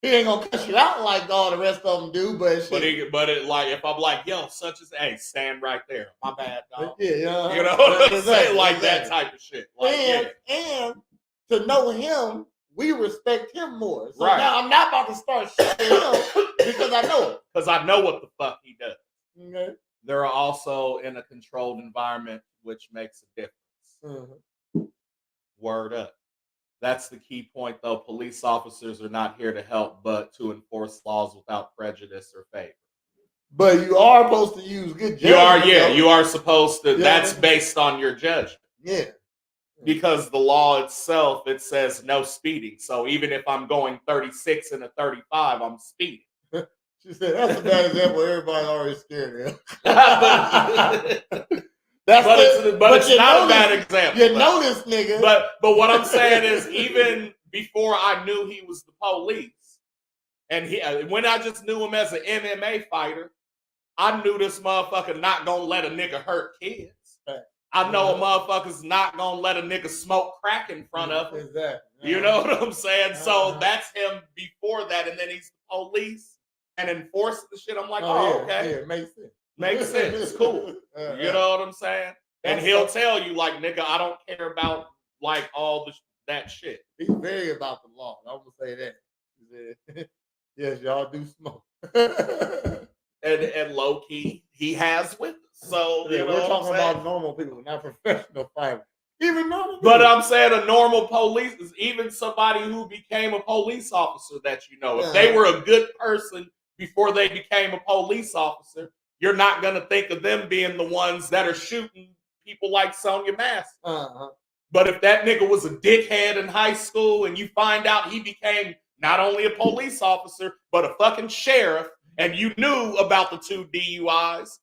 He ain't gonna cut you out like all the rest of them do, but like if I'm like, yo, such as stand right there. My bad, dog. Yeah, you know what I'm saying? Like that type of shit. Like, and to know him, we respect him more. So right. Now I'm not about to start shitting him because I know him. Because I know what the fuck he does. Okay. They're also in a controlled environment, which makes a difference. Word up. That's the key point, though. Police officers are not here to help, but to enforce laws without prejudice or favor. But you are supposed to use good judgment. You are, yeah, though. you are supposed to. Yeah. That's based on your judgment. Yeah. Because the law itself, it says no speeding. So even if I'm going 36 and a 35, I'm speeding. She said, that's a bad example. Everybody already scared of him. But it's not a bad example. You know this nigga. But what I'm saying is, even before I knew he was the police, and when I just knew him as an MMA fighter, I knew this motherfucker not gonna let a nigga hurt kids. Right. I know a motherfucker's not gonna let a nigga smoke crack in front of him. Exactly. You know what I'm saying? So that's him before that, and then he's the police and enforcing the shit. I'm like, okay. Yeah, makes sense. Makes sense. Cool. You know what I'm saying? And he'll tell you, like, nigga, I don't care about, like, all that shit. He's very about the law. I'm going to say that. He said, yes, y'all do smoke. and low key, he has with us. So, yeah, we're talking about normal people, not professional fighters. Even normal people. But I'm saying a normal police is even somebody who became a police officer that you know. If they were a good person before they became a police officer, you're not going to think of them being the ones that are shooting people like Sonya Master. But if that nigga was a dickhead in high school and you find out he became not only a police officer, but a fucking sheriff, and you knew about the 2 DUIs,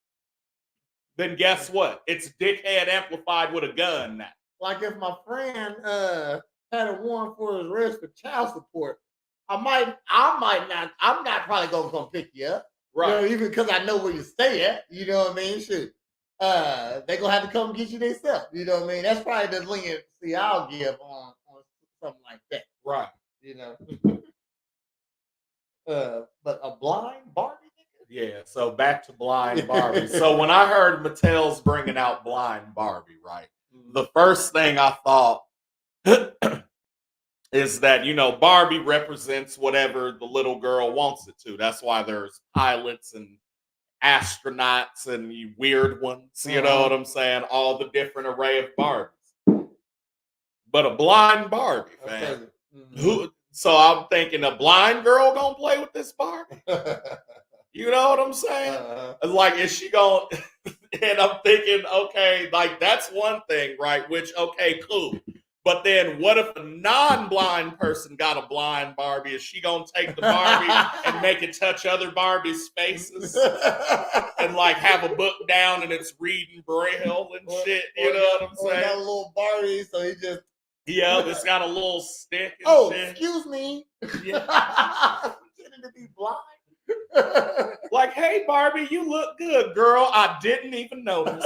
then guess what? It's dickhead amplified with a gun now. Like if my friend had a warrant for his arrest for child support, I'm not probably gonna come pick you up. Right. You know, even because I know where you stay at. You know what I mean? Shit. They gonna have to come get you themselves. You know what I mean? That's probably the leniency I'll give on something like that. Right. You know. But a blind Barbie? Yeah, so back to Blind Barbie. So when I heard Mattel's bringing out Blind Barbie, right, the first thing I thought is that, you know, Barbie represents whatever the little girl wants it to. That's why there's pilots and astronauts and weird ones, you know what I'm saying? All the different array of Barbies. But a blind Barbie, man. So I'm thinking a blind girl gonna play with this Barbie? You know what I'm saying? Like, is she going? And I'm thinking, okay, like that's one thing, right? Which, okay, cool. But then, what if a non-blind person got a blind Barbie? Is she gonna take the Barbie and make it touch other Barbies' faces and like have a book down and it's reading Braille and shit? You know what I'm saying? Got a little Barbie, so he just it's got a little stick. And shit. Excuse me. Yeah, getting to be blind. Like, hey Barbie, you look good, girl. I didn't even notice.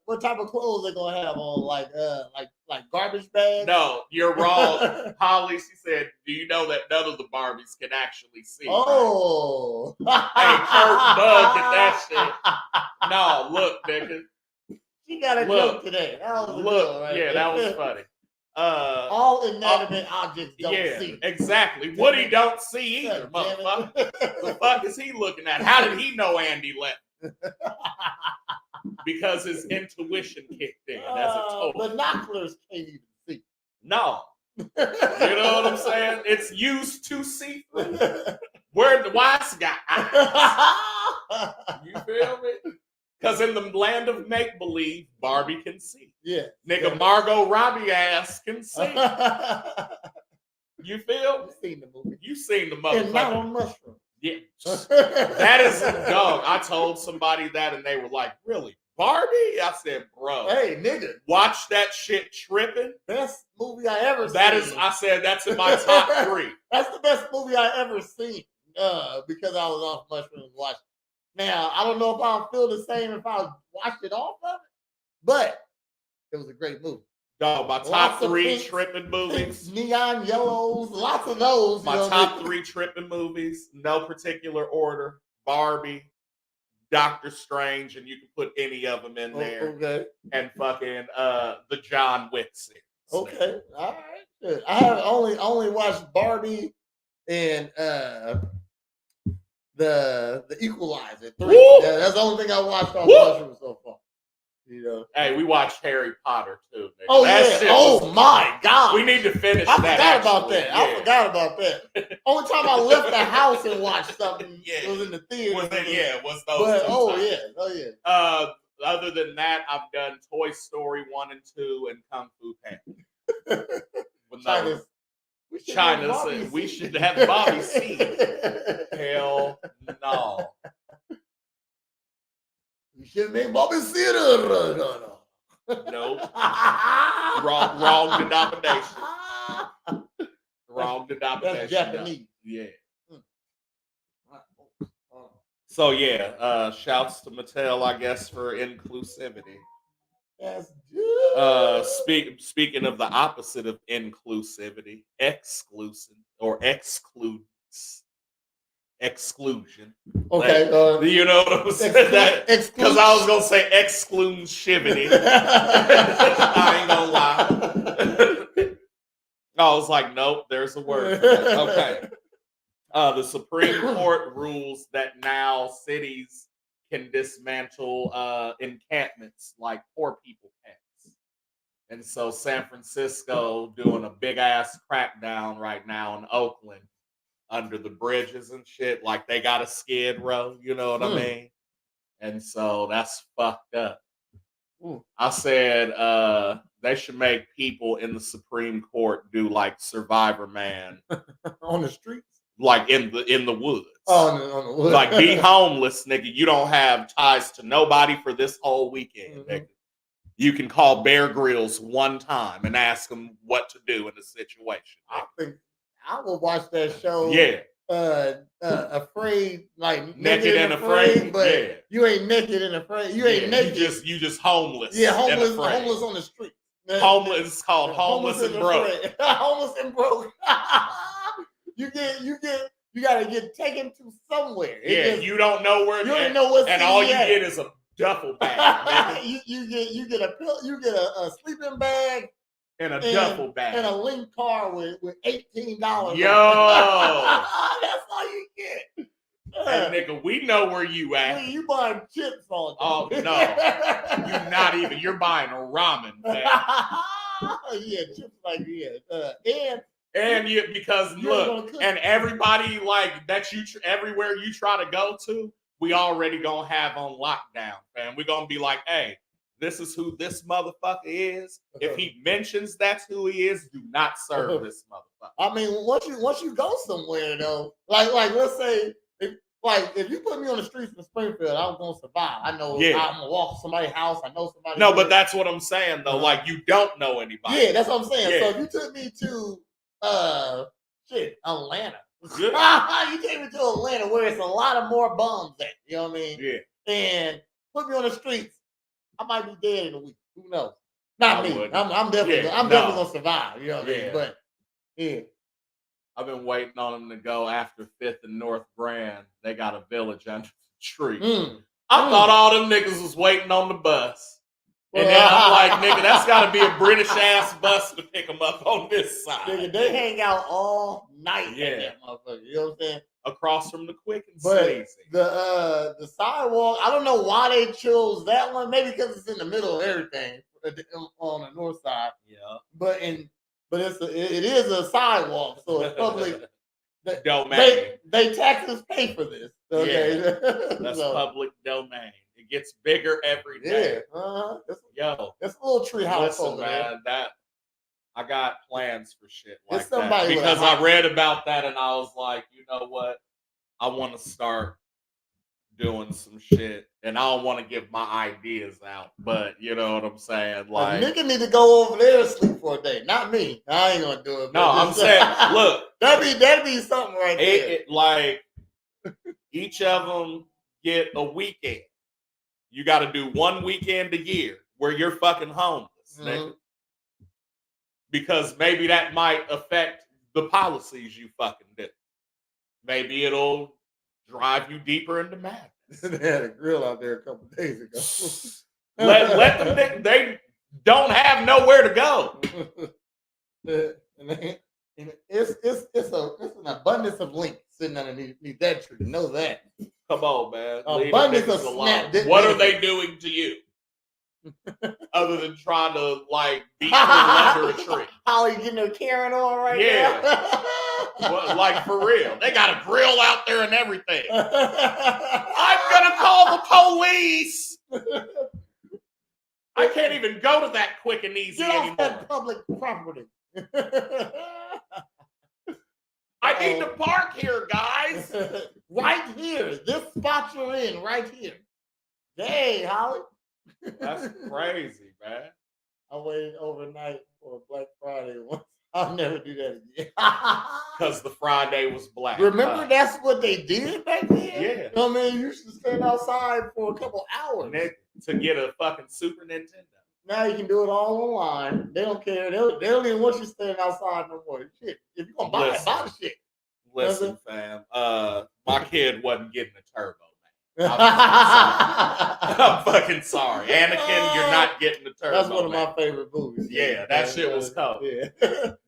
What type of clothes they gonna have on? Like garbage bags? No, you're wrong. Holly, she said, do you know that none of the Barbies can actually see? Oh. Right? Hey, Kurt Bug, get that shit. No, look, nigga. She got a joke today. That was good, right? That was funny. All inanimate objects don't see. Exactly. Woody don't see either, motherfucker. The fuck is he looking at? How did he know Andy left? Because his intuition kicked in as a total. Binoculars can't even see. No. You know what I'm saying? It's used to see through. Where the wise got eyes. You feel me? Because in the land of make-believe, Barbie can see. Yeah. Nigga, Margot Robbie ass can see. You feel? You've seen the movie. You've seen the motherfucker. And not on mushrooms. Yeah. That is a dog. I told somebody that and they were like, really? Barbie? I said, bro. Hey, nigga. Watch that shit tripping. Best movie I ever seen. I said, that's in my top 3. That's the best movie I ever seen. Because I was off mushrooms watching. Now, I don't know if I'll feel the same if I watched it off of it, but it was a great movie. Dog, my top 3 tripping movies. Neon yellows, lots of those. My top 3 tripping movies, no particular order. Barbie, Doctor Strange, and you can put any of them in there. Okay. And fucking the John Wick series. Okay. All right. Good. I have only watched Barbie and the Equalizer 3. Yeah, that's the only thing I watched on mushrooms so far. You know. Hey, we watched Harry Potter too. Nigga. Oh That yeah! shit Oh was- my God! We need to finish I that. forgot about actually. that. Yeah. I forgot about that. Only time I left the house and watched something Yeah. was in the theater. Was those But two times. yeah. Other than that, I've done Toy Story 1 and 2 and Kung Fu Panda. China's. We should have Bobby C. Hell no. You should have named Bobby C. No. Nope. Wrong denomination. Wrong denomination. That's Japanese. Yeah. So yeah, shouts to Mattel, I guess, for inclusivity. That's good. Speaking of the opposite of inclusivity, exclusion. Okay. You know what I'm saying? Because I was gonna say exclusivity. I ain't gonna lie. I was like, nope, there's a word for that. Okay. The Supreme Court rules that now cities can dismantle encampments like poor people camps. And so San Francisco doing a big ass crackdown right now in Oakland under the bridges and shit. Like they got a skid row, you know what I mean? And so that's fucked up. I said they should make people in the Supreme Court do like Survivor Man on the streets. Like in the woods. Oh, on the woods. Like be homeless, nigga. You don't have ties to nobody for this whole weekend, nigga. You can call Bear Grylls one time and ask him what to do in the situation. I think I will watch that show. Yeah. Afraid, like naked and afraid, but yeah. You ain't naked and afraid. You ain't naked. You just homeless. Yeah, homeless on the street. Homeless. It's called homeless and broke. Homeless and broke. You gotta get taken to somewhere. You don't know where. You don't know what's and all you get is a duffel bag. you get a pill. You get a sleeping bag and a duffel bag and a link car with $18. Yo, that's all you get. Hey, nigga, we know where you at. You buying chips all day. Oh no, you're not even. You're buying a ramen. Yeah, chips like and you because look, and everybody like that everywhere you try to go to, we already gonna have on lockdown, fam. We're gonna be like, hey, this is who this motherfucker is. If he mentions that's who he is, do not serve this motherfucker. I mean, once you go somewhere though, like let's say if you put me on the streets of Springfield, I'm gonna survive. I know I'm gonna walk to somebody's house. I know somebody. No, but that's what I'm saying though. Like you don't know anybody. Yeah, that's what I'm saying. Yeah. So if you took me to Atlanta. Good. You take me to Atlanta where it's a lot of more bums at. You know what I mean? Yeah. And put me on the streets, I might be dead in a week. Who knows? Not me. I'm definitely gonna survive. You know what I mean? But yeah. I've been waiting on them to go after 5th and North Grand. They got a village under the tree. I thought all them niggas was waiting on the bus. And then I'm like, nigga, that's got to be a British-ass bus to pick them up on this side. Nigga, they hang out all night at that motherfucker. You know what I'm saying? Across from the Quick and Sleazy. The sidewalk, I don't know why they chose that one. Maybe because it's in the middle of everything on the north side. Yeah. But it is a sidewalk, so it's public domain. They taxes pay for this. Okay. Yeah. That's public domain. It gets bigger every day. Yeah. Yo. It's a little tree house over man, there. I got plans for shit like that. Somebody Because I read about that and I was like, you know what? I want to start doing some shit. And I don't want to give my ideas out. But you know what I'm saying? Like a nigga need to go over there and sleep for a day. Not me. I ain't gonna do it. No, I'm saying, look. That'd be something right there. Like each of them get a weekend. You got to do one weekend a year where you're fucking homeless, nigga. Because maybe that might affect the policies you fucking do. Maybe it'll drive you deeper into madness. They had a grill out there a couple days ago. let them. They don't have nowhere to go. And it's an abundance of links sitting underneath that tree. Know that. Come on, man. Abundance of snap. What are they doing to you? other than trying to like be cool under a tree. Holly getting her Karen on right Yeah. now. Well, like for real. They got a grill out there and everything. I'm gonna call the police. I can't even go to that quick and easy Get off anymore. that public property. I need to park here, guys. Right here. This spot you're in, right here. Dang, Holly. That's crazy, man. I waited overnight for Black Friday once. I'll never do that again. Because the Friday was black. Remember, that's what they did back then? Yeah. You know what I mean? You used to stand outside for a couple hours. To get a fucking Super Nintendo. Now you can do it all online. They don't care. They don't even want you standing outside no more. Shit. If you're going to buy it, buy the shit. Listen, fam. My kid wasn't getting a turbo, man. I'm fucking sorry. Anakin, you're not getting the turbo. That's one of my favorite movies. Yeah, that shit was cool. Yeah.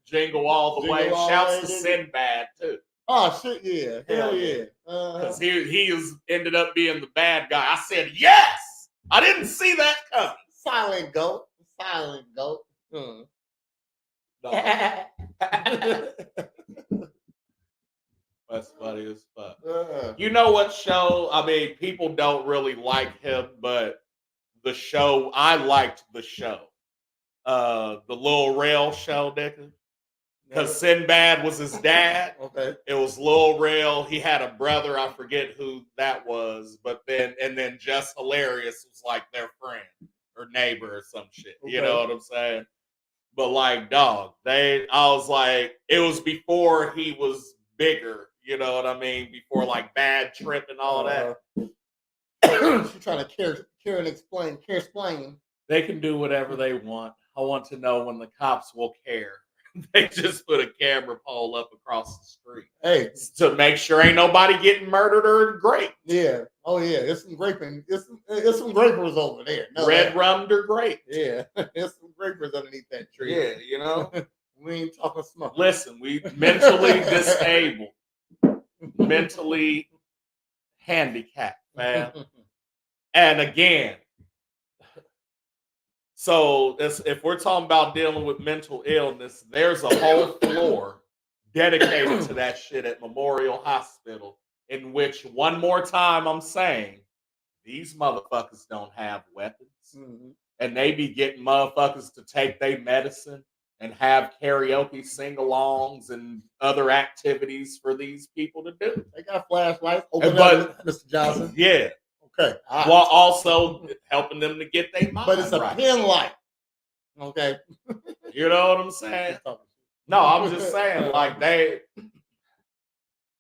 Jingle all the way. Shouts to Sinbad, too. Oh, shit, yeah. Hell yeah. Because he ended up being the bad guy. I said, yes! I didn't see that coming. Silent goat. Silent goat. No. That's funny as fuck. You know what show? I mean, people don't really like him, but the show, I liked the show. The Lil Rel show, nigga. Because Sinbad was his dad. Okay. It was Lil Rel. He had a brother. I forget who that was. But then Just Hilarious was like their friend or neighbor or some shit. Okay. You know what I'm saying? But like, dog, I was like, it was before he was bigger. You know what I mean? Before like Bad Trip and all that. She's trying to care explain. They can do whatever they want. I want to know when the cops will care. They just put a camera pole up across the street. Hey, to make sure ain't nobody getting murdered or raped. Yeah. Oh yeah. It's some graping. It's some grapers over there. No, Red rummed or grape. Yeah. There's some grapers underneath that tree. Yeah, you know. We ain't talking smoke. Listen, we mentally disabled, mentally handicapped, man. And again, so if we're talking about dealing with mental illness, there's a whole floor dedicated to that shit at Memorial Hospital, in which, one more time, I'm saying, these motherfuckers don't have weapons. Mm-hmm. And they be getting motherfuckers to take their medicine and have karaoke sing-alongs and other activities for these people to do. They got flashlights. Open up, Mr. Johnson. Yeah. Okay. While also helping them to get their mind. But it's a pen light. Okay. You know what I'm saying? No, I'm just saying, like,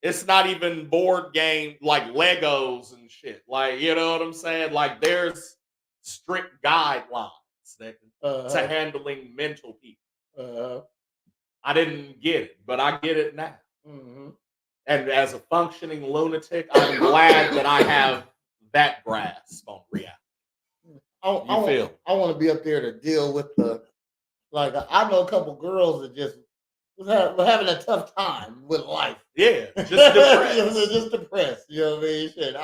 it's not even board game, like Legos and shit. Like, you know what I'm saying? Like, there's strict guidelines to handling mental people. I didn't get it, but I get it now. Mm-hmm. And as a functioning lunatic, I'm glad that I have that grasp on reality. I want to be up there to deal with I know a couple girls that just were having a tough time with life. Yeah, just depressed. Just depressed. You know what I mean? Shit.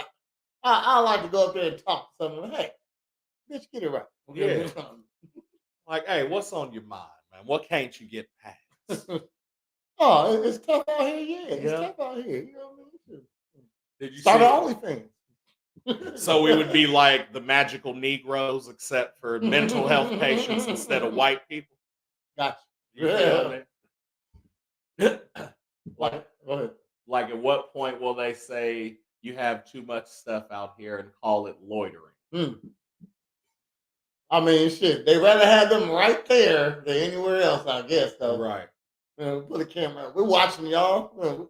I like to go up there and talk to someone. Hey, bitch, get it right. Okay? Yeah. Like, hey, what's on your mind, man? What can't you get past? Oh, it's tough out here. Yeah, it's tough out here. You know what I mean? Did you start OnlyFans? So we would be like the magical Negroes, except for mental health patients instead of white people. Gotcha. Like, at what point will they say you have too much stuff out here and call it loitering? I mean, shit. They rather have them right there than anywhere else, I guess. Though. Right. Put a camera up. We're watching y'all.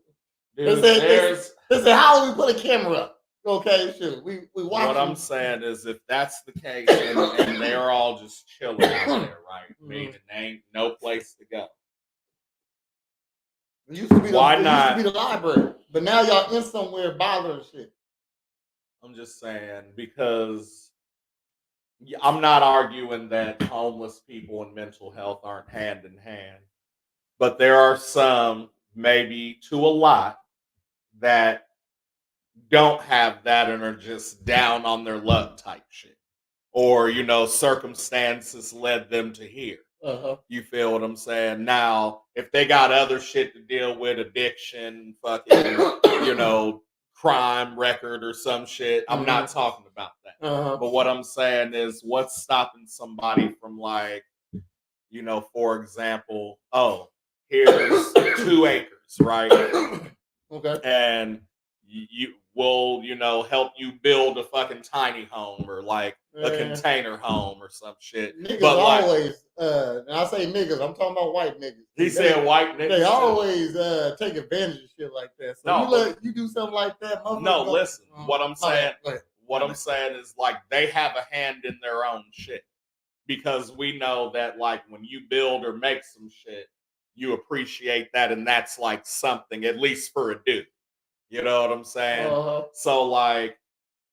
Dude, they say, how do we put a camera up? Okay, sure. We watch. What I'm saying is, if that's the case, and they're all just chilling out there, right? Meaning there ain't no place to go. It used to be the library, but now y'all in somewhere bothering shit. I'm just saying, because I'm not arguing that homeless people and mental health aren't hand in hand, but there are some, maybe to a lot, that don't have that and are just down on their luck type shit. or circumstances led them to here. You feel what I'm saying? Now, if they got other shit to deal with, addiction, fucking, crime record or some shit, I'm not talking about that. But what I'm saying is, what's stopping somebody from, like, for example, here's 2 acres, right? Okay. And you will, help you build a fucking tiny home or like a container home or some shit. Niggas but like, always, and I say niggas, I'm talking about white niggas. He said white niggas. They always take advantage of shit like that. So no, you do something like that. No, listen. What I'm saying, I'm saying is, like, they have a hand in their own shit, because we know that, like, when you build or make some shit, you appreciate that, and that's like something, at least for a dude. You know what I'm saying? So, like,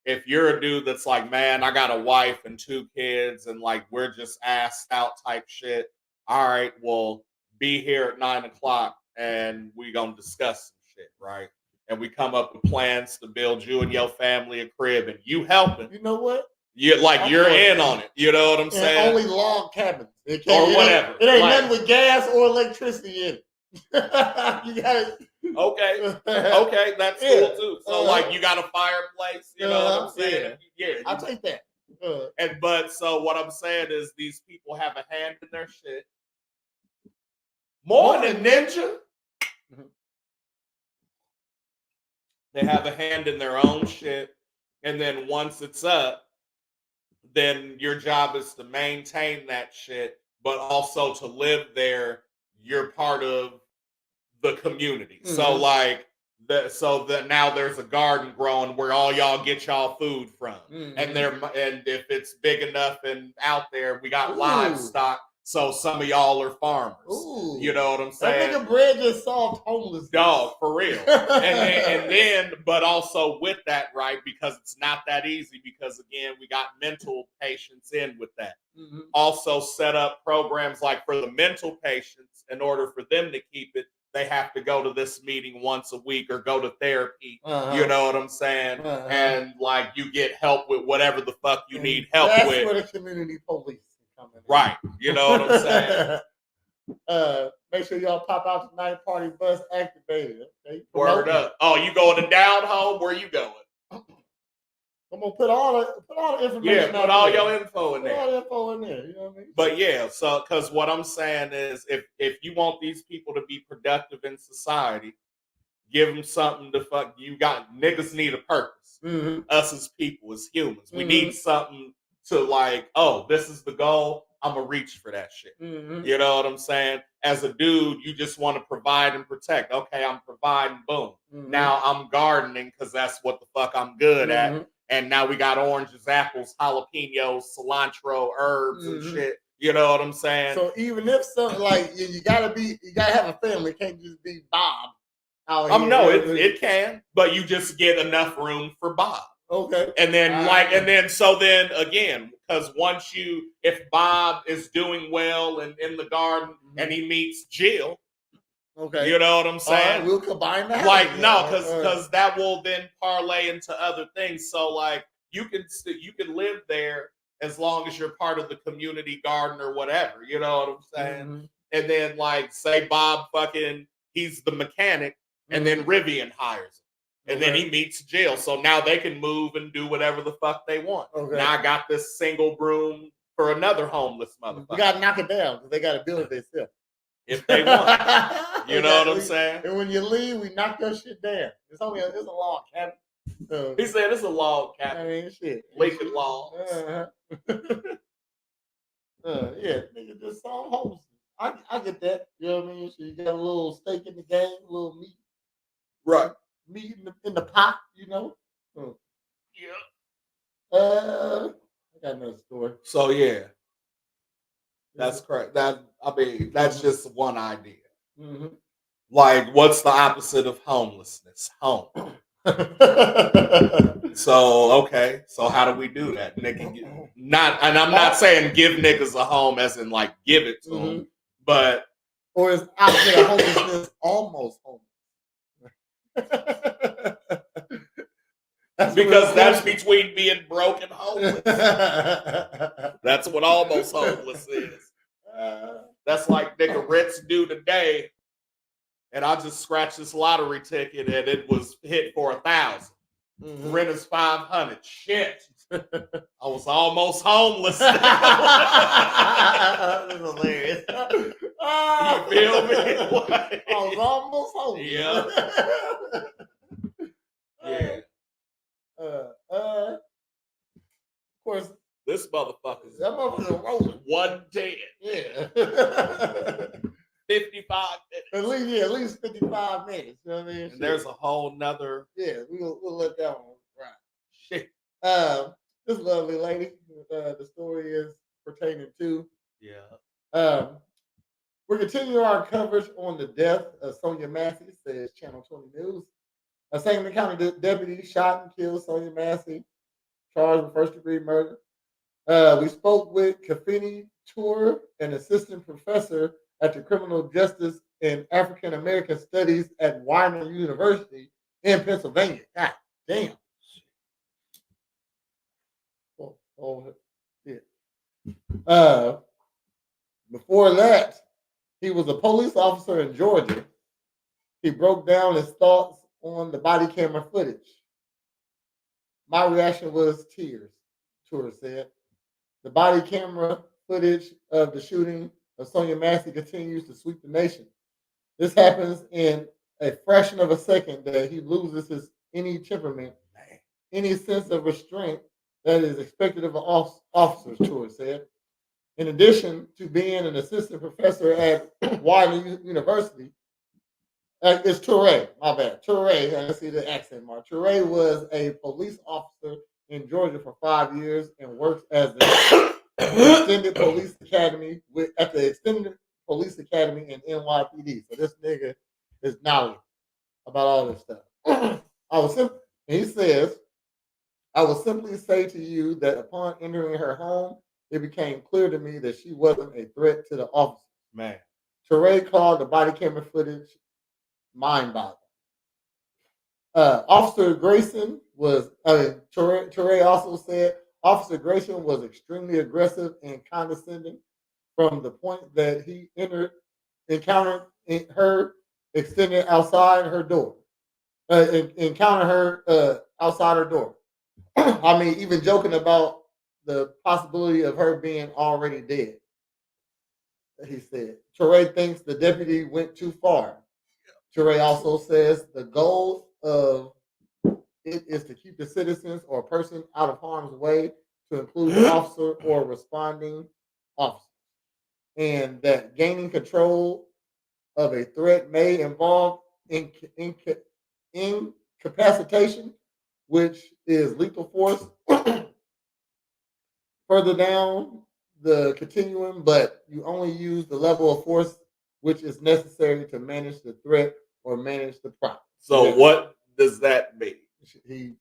if you're a dude that's like, man, I got a wife and 2 kids, and like we're just assed out type shit. All right, well, be here at 9 o'clock, and we gonna discuss some shit, right? And we come up with plans to build you and your family a crib, and you helping. You know what? You're in on it. You know what I'm saying? Only log cabins or whatever. It ain't nothing with gas or electricity in it. You got okay, that's cool too. So like, you got a fireplace, you know what I'm saying? Yeah, I'll take that. But so what I'm saying is, these people have a hand in their shit. Morn'n Ninja. They have a hand in their own shit, and then once it's up, then your job is to maintain that shit, but also to live there. You're part of the community. So like, now there's a garden growing where all y'all get y'all food from, and if it's big enough and out there, we got livestock. So some of y'all are farmers. You know what I'm saying? That nigga bread just solved homelessness. Dog, for real. and then, but also with that, right? Because it's not that easy. Because again, we got mental patients in with that. Also set up programs like for the mental patients. In order for them to keep it, they have to go to this meeting once a week or go to therapy. You know what I'm saying? And like, you get help with whatever the fuck you need help with. That's where the community police come in. Right. You know what I'm saying? Make sure y'all pop out tonight. Party bus activated. Okay? Word up. Oh, you going to down home? Where you going? I'm gonna put all the information. Yeah, put all your info in there. Put all the info in there. You know what I mean? But yeah, so because what I'm saying is, if you want these people to be productive in society, give them something to fuck. You got niggas need a purpose. Us as people, as humans, we need something to like. Oh, this is the goal. I'm gonna reach for that shit. You know what I'm saying? As a dude, you just want to provide and protect. Okay, I'm providing. Boom. Now I'm gardening because that's what the fuck I'm good at. And now we got oranges, apples, jalapenos, cilantro, herbs, and shit. You know what I'm saying? So even if something like you gotta have a family. It can't just be Bob out here. No, it can, but you just get enough room for Bob. Okay. And then so then again, because if Bob is doing well and in the garden and he meets Jill. Okay. You know what I'm saying? We'll combine that. Like, because that will then parlay into other things. So like, you can live there as long as you're part of the community garden or whatever. You know what I'm saying? And then like, say Bob he's the mechanic, and then Rivian hires him, and then he meets Jill. So now they can move and do whatever the fuck they want. Now I got this single room for another homeless motherfucker. We gotta knock it down because they gotta build it themselves. If they want. You know what I'm saying? And when you leave, we knock your shit down. It's a log cabin. He said it's a log cabin. I mean, shit. Lincoln logs. Yeah, nigga, just solve homelessness. I get that. You know what I mean? So you got a little stake in the game, a little meat. Right. Meat in the pot, you know? Yeah. I got another story. So yeah. That's correct. That's just one idea. Like, what's the opposite of homelessness? Home. So okay. So how do we do that? Nigga, and I'm not saying give niggas a home as in like give it to them, but or is opposite of homelessness almost homeless? Because that's between being broke and homeless. That's what almost homeless is. That's like nigga rent's due today, and I just scratched this lottery ticket and it was hit for 1,000. Mhm. Rent is 500. Shit. I was almost homeless. That's hilarious. You feel me? I was almost home. Yeah. Yeah. Of course, This motherfucker's that motherfucker rolling. 110. Yeah. 55 minutes. At least 55 minutes. You know what I mean? And there's a whole nother we'll let that one ride. shit. This lovely lady, the story is pertaining to. Yeah. We're continuing our coverage on the death of Sonia Massey, says Channel 20 News. A Sangamon County deputy shot and killed Sonia Massey, charged with first-degree murder. We spoke with Kafini Tour, an assistant professor at the Criminal Justice and African American Studies at Widener University in Pennsylvania. God damn. Yeah. Before that, he was a police officer in Georgia. He broke down his thoughts on the body camera footage. My reaction was tears, Tour said. The body camera footage of the shooting of Sonia Massey continues to sweep the nation. This happens in a fraction of a second that he loses any temperament, any sense of restraint that is expected of officers, Tour said. In addition to being an assistant professor at Widener University, it's Toure, my bad. Toure, I see the accent mark. Toure was a police officer in Georgia for 5 years and works as the extended police academy at the extended police academy in NYPD. So this nigga is knowledgeable about all this stuff. He says, I will simply say to you that upon entering her home, it became clear to me that she wasn't a threat to the officers. Man. Toure called the body camera footage mind-boggling. Officer Grayson was, Toure also said, Officer Grayson was extremely aggressive and condescending from the point that he encountered her extended outside her door. Encountered her outside her door. I mean, even joking about the possibility of her being already dead. He said, Toure thinks the deputy went too far. Toure also says the goal of it is to keep the citizens or person out of harm's way, to include the officer or responding officer, and that gaining control of a threat may involve incapacitation, which is lethal force. Further down the continuum, but you only use the level of force which is necessary to manage the threat or manage the problem. So what does that mean? He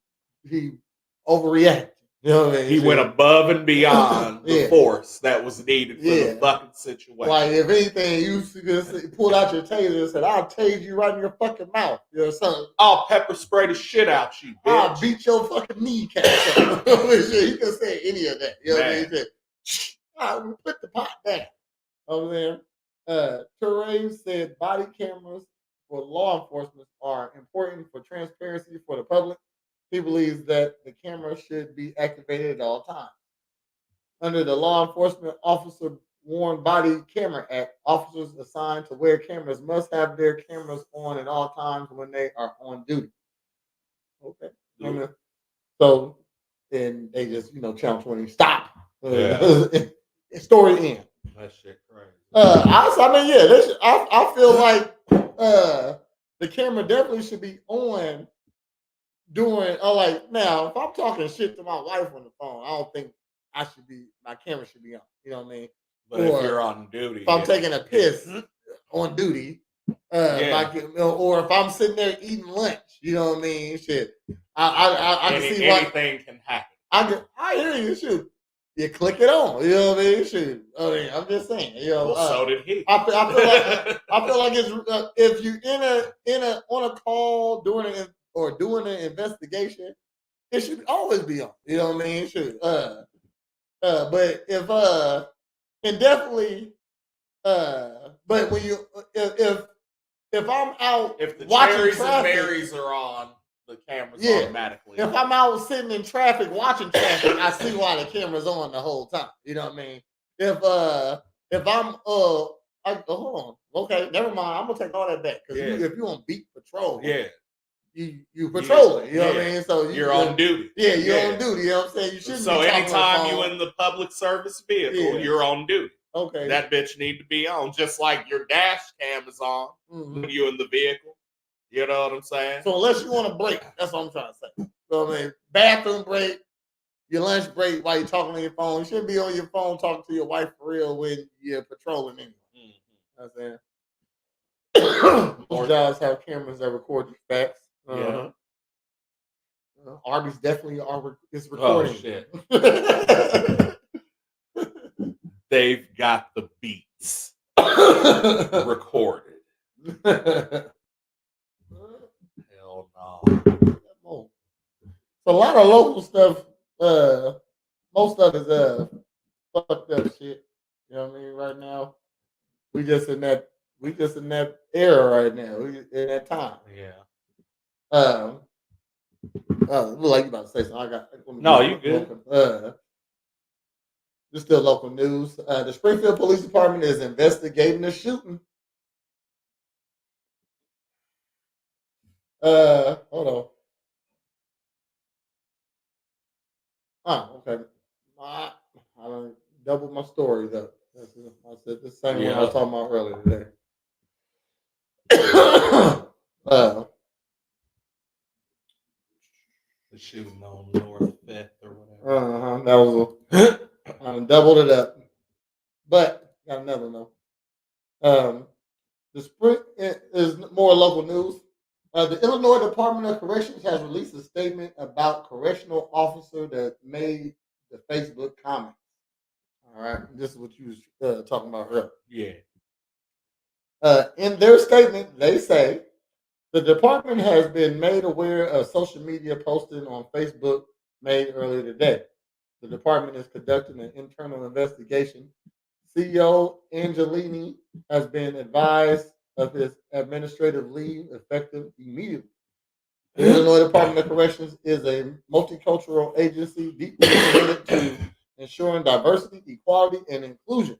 overreacted. You know what I mean? He went above and beyond the force that was needed for the fucking situation. Like, if anything, you just pulled out your taser and said, I'll tase you right in your fucking mouth. You know, something. I'll pepper spray the shit out you, bitch. I'll beat your fucking kneecap. He could say any of that. You know what I mean? He said, put the pot down. Over there. Toure said body cameras for law enforcement are important for transparency for the public. He believes that the camera should be activated at all times. Under the Law Enforcement Officer Worn Body Camera Act, officers assigned to wear cameras must have their cameras on at all times when they are on duty. Okay. So, and they just, Channel 20, stop. Story end. That shit crazy. I feel like the camera definitely should be on during, now, if I'm talking shit to my wife on the phone, I don't think my camera should be on. You know what I mean? But if you're on duty, if I'm taking a piss on duty, or if I'm sitting there eating lunch, you know what I mean? Shit, I can see why anything can happen. I hear you. Shoot, you click it on. You know what I mean? Shoot, I mean, I'm just saying. So did he. I feel like it's if you in a on a call doing an investigation, it should always be on. You know what I mean? It should. But if and definitely but when you if I'm out If the watching cherries traffic, and berries are on, the camera's Yeah. automatically if on. I'm out sitting in traffic watching traffic, I see why the camera's on the whole time. You know what I mean? If I'm hold on, okay, never mind. I'm gonna take all that back because Yeah. if you on beat patrol, Yeah. you patrolling. You know what Yeah. I mean? So You're on duty. Yeah, you're Yeah. on duty. You know what I'm saying? You shouldn't So be talking anytime on the you phone. in the public service vehicle, Yeah. you're on duty. Okay. That bitch need to be on, just like your dash cam is on Mhm. when you're in the vehicle. You know what I'm saying? So unless you want to break, that's what I'm trying to say. So I mean, bathroom break, your lunch break while you're talking on your phone. You shouldn't be on your phone talking to your wife for real when you're patrolling anyway. You know what I'm saying? Most jobs have cameras that record the facts. Yeah. Arby's definitely is recording. Oh shit. They've got the beats recorded. Hell no. So a lot of local stuff, most of it is fucked up shit. You know what I mean? Right now, we just in that era right now. We in that time. Yeah. Look like you about to say something. I got No, you good. This still local news. The Springfield Police Department is investigating the shooting. Hold on. Okay. I done doubled my stories up. I said the same one I was talking about earlier today. The shooting on North Fifth or whatever. That was I doubled it up. But got another note. The spring is more local news. The Illinois Department of Corrections has released a statement about correctional officer that made the Facebook comment. All right, this is what you was talking about earlier. Yeah. In their statement, they say the department has been made aware of social media posting on Facebook made earlier today. The department is conducting an internal investigation. CEO Angelini has been advised of his administrative leave effective immediately. The Illinois Department of Corrections is a multicultural agency deeply committed to ensuring diversity, equality, and inclusion.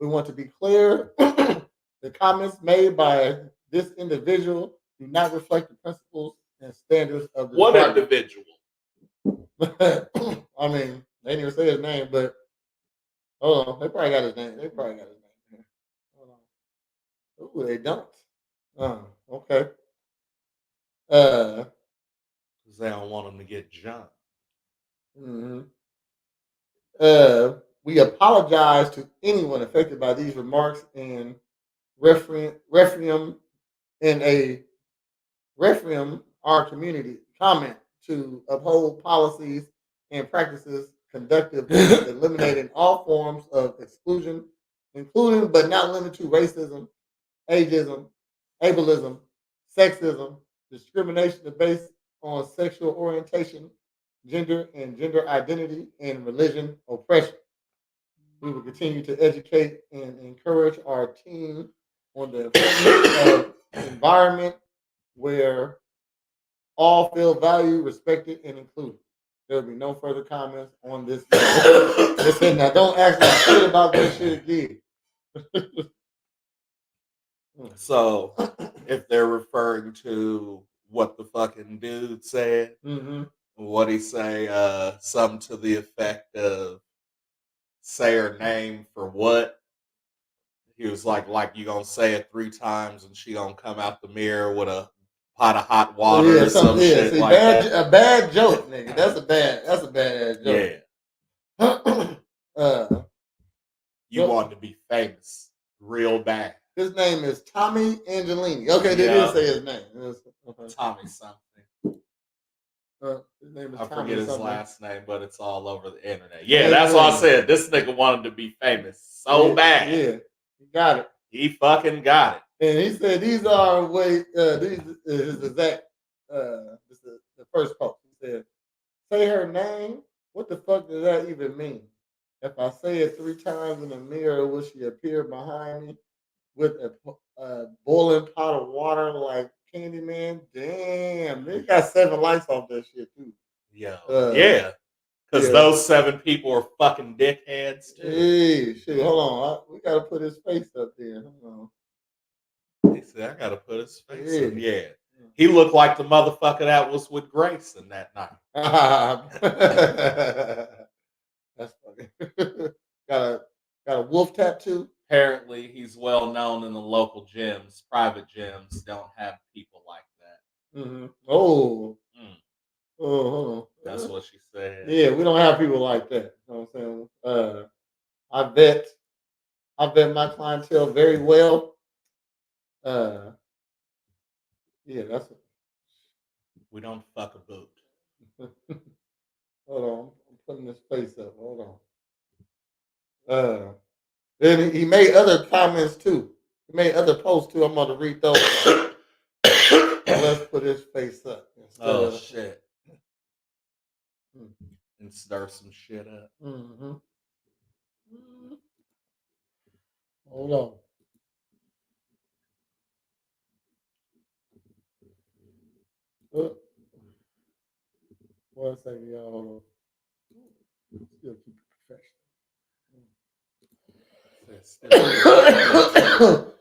We want to be clear the comments made by this individual do not reflect the principles and standards of the department. Individual? I mean, they didn't even say his name, but hold on. They probably got his name. Hold on. Ooh, they don't. Okay. Because they don't want them to get jumped. Mm-hmm. We apologize to anyone affected by these remarks and referendum our community comment to uphold policies and practices conductive in eliminating all forms of exclusion, including but not limited to racism, ageism, ableism, sexism, discrimination based on sexual orientation, gender and gender identity, and religion oppression. We will continue to educate and encourage our team on the importance of environment where all feel valued, respected, and included. There will be no further comments on this. Listen, now don't ask me shit about this shit again. So, if they're referring to what the fucking dude said, what he say? Something to the effect of say her name for what? He was like you gonna say it 3 times and she gonna come out the mirror with a pot of hot water or some shit see, like that. A bad joke, nigga. That's a bad ass joke. Yeah. You want to be famous real bad. His name is Tommy Angelini. Okay, they didn't say his name. Tommy something. His name is I Tommy forget his something. last name, but it's all over the internet. Yeah, that's what I said. This nigga wanted to be famous so bad. Yeah, he got it. He fucking got it. And he said these are these is exact. This is the first post. He said say her name. What the fuck does that even mean? If I say it 3 times in the mirror, will she appear behind me with a boiling pot of water like Candyman? Damn, they got 7 lights off that shit too. Yo, Uh, yeah. Because yeah. those 7 people are fucking dickheads too. Hey, shit, hold on. We gotta put his face up there. Hold He said, I gotta put his face Yeah. in. Yeah. He looked like the motherfucker that was with Grayson that night. on. That's funny. got a wolf tattoo. Apparently, he's well known in the local gyms. Private gyms don't have people like that. Mm-hmm. Oh. Mm, Oh, hold on. that's what she said. Yeah, we don't have people like that. You know what I'm saying? I vet my clientele very well. Yeah, that's We don't fuck a boot. hold on. I'm putting this face up. Hold on. Then he made other comments too. He made other posts too. I'm gonna read those. Let's put his face up. Oh shit. Mm. And stir some shit up. Mm-hmm. Hold on. 1 second, y'all. Hold on. Still keep it professional.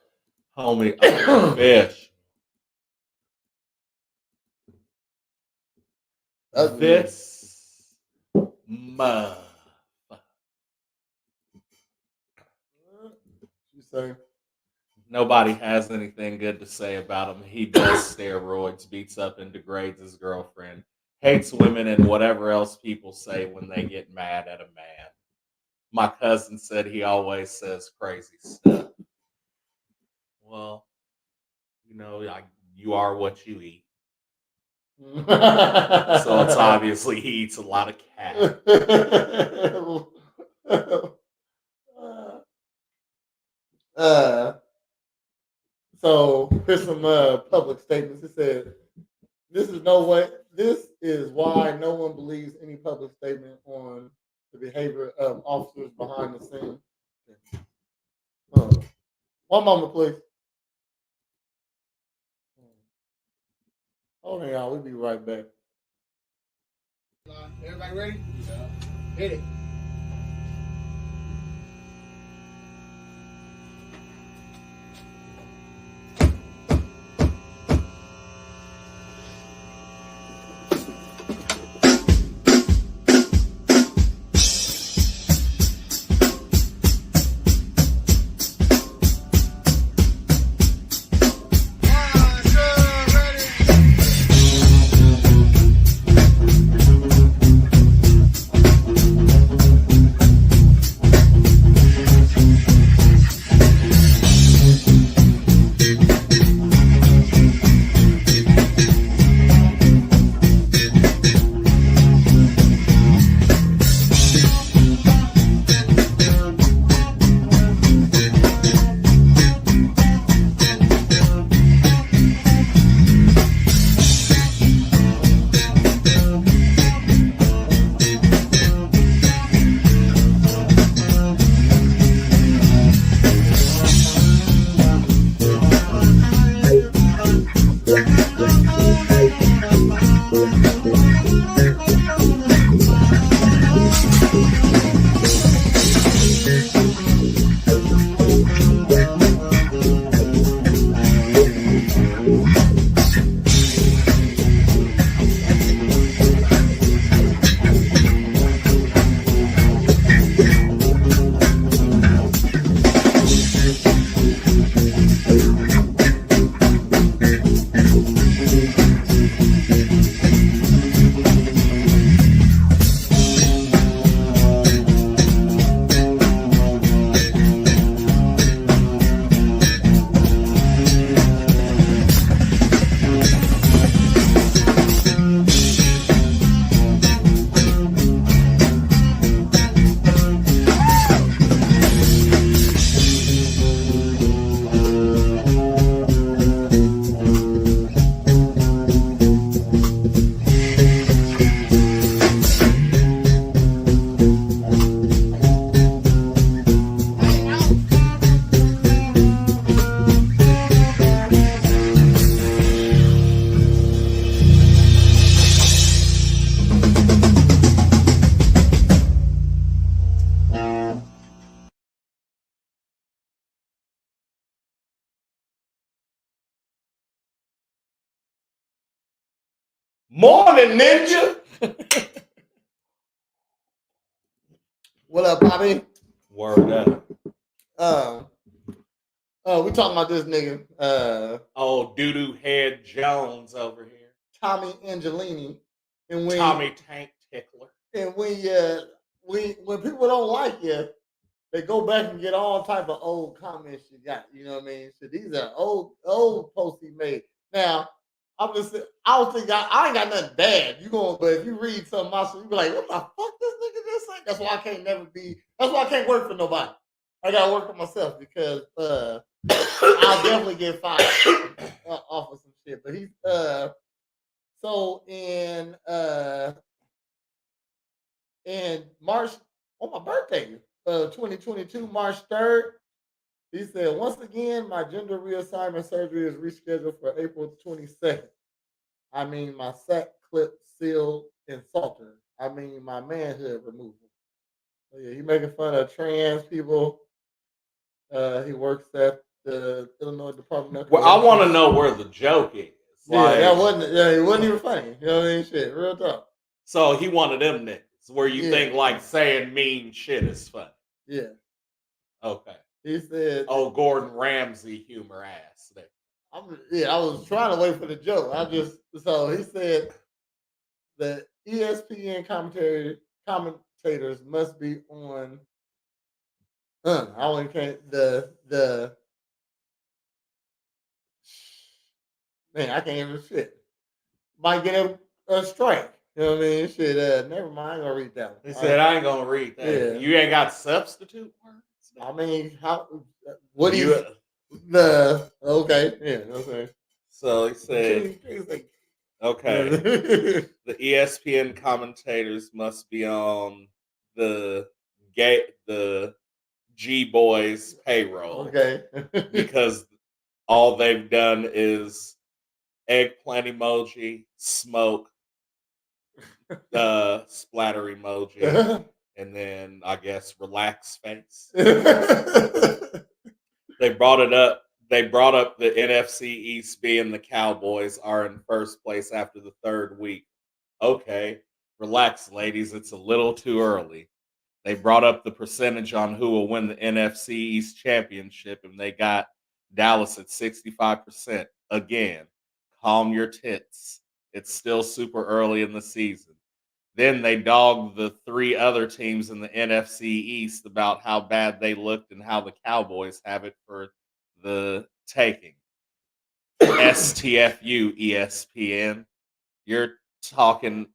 Homie, fish. This mother. You say? Nobody has anything good to say about him. He does steroids, beats up and degrades his girlfriend, hates women, and whatever else people say when they get mad at a man. My cousin said he always says crazy stuff. Well, you know, you are what you eat. So it's obviously he eats a lot of cat. So here's some public statements. It said, "This is why no one believes any public statement on the behavior of officers behind the scene." One moment, please. Hold on, y'all. We'll be right back. Everybody ready? Yeah. Hit it. Morning, Ninja. What up, Bobby? Word up. We talking about this nigga, Oh, doo-doo head Jones over here. Tommy Angelini, and when Tommy Tank Tickler. and when people don't like you, they go back and get all type of old comments you got. You know what I mean? So these are old posts he made. Now, I was thinking I ain't got nothing bad. But if you read something else, you be like, what the fuck this nigga just say? That's why I can't never be. That's why I can't work for nobody. I gotta work for myself because I'll definitely get fired off of some shit. But he's so in March on my birthday, 2022, March 3rd. He said, once again, my gender reassignment surgery is rescheduled for April 22nd. I mean, my sac clip sealed and salter. I mean, my manhood removal. So yeah, he making fun of trans people. He works at the Illinois Department of Well, I want to Corrections. know where the joke is. Yeah, that wasn't. Yeah, it wasn't even funny. You know what I mean? Shit, real talk. So he one of them niggas where you Yeah. think like saying mean shit is funny. Yeah. Okay. He said, Oh, Gordon Ramsay humor ass. I was trying to wait for the joke. So he said the ESPN commentators must be on. I only can't the man. I can't even shit. Might get a strike. You know what I mean? Shit. Never mind. I'm gonna read that one. He said, I ain't gonna read that. Yeah. You ain't got substitute words? I mean, how? What do You- you? The okay, yeah, okay. So he said, okay, the ESPN commentators must be on the G Boys payroll. Okay. Because all they've done is eggplant emoji, smoke, splatter emoji, and then I guess relax face. They brought it up. They brought up the NFC East being the Cowboys are in first place after the third week. Okay, relax, ladies. It's a little too early. They brought up the percentage on who will win the NFC East championship, and they got Dallas at 65%. Again, calm your tits. It's still super early in the season. Then they dogged the three other teams in the NFC East about how bad they looked and how the Cowboys have it for the taking. STFU ESPN. You're talking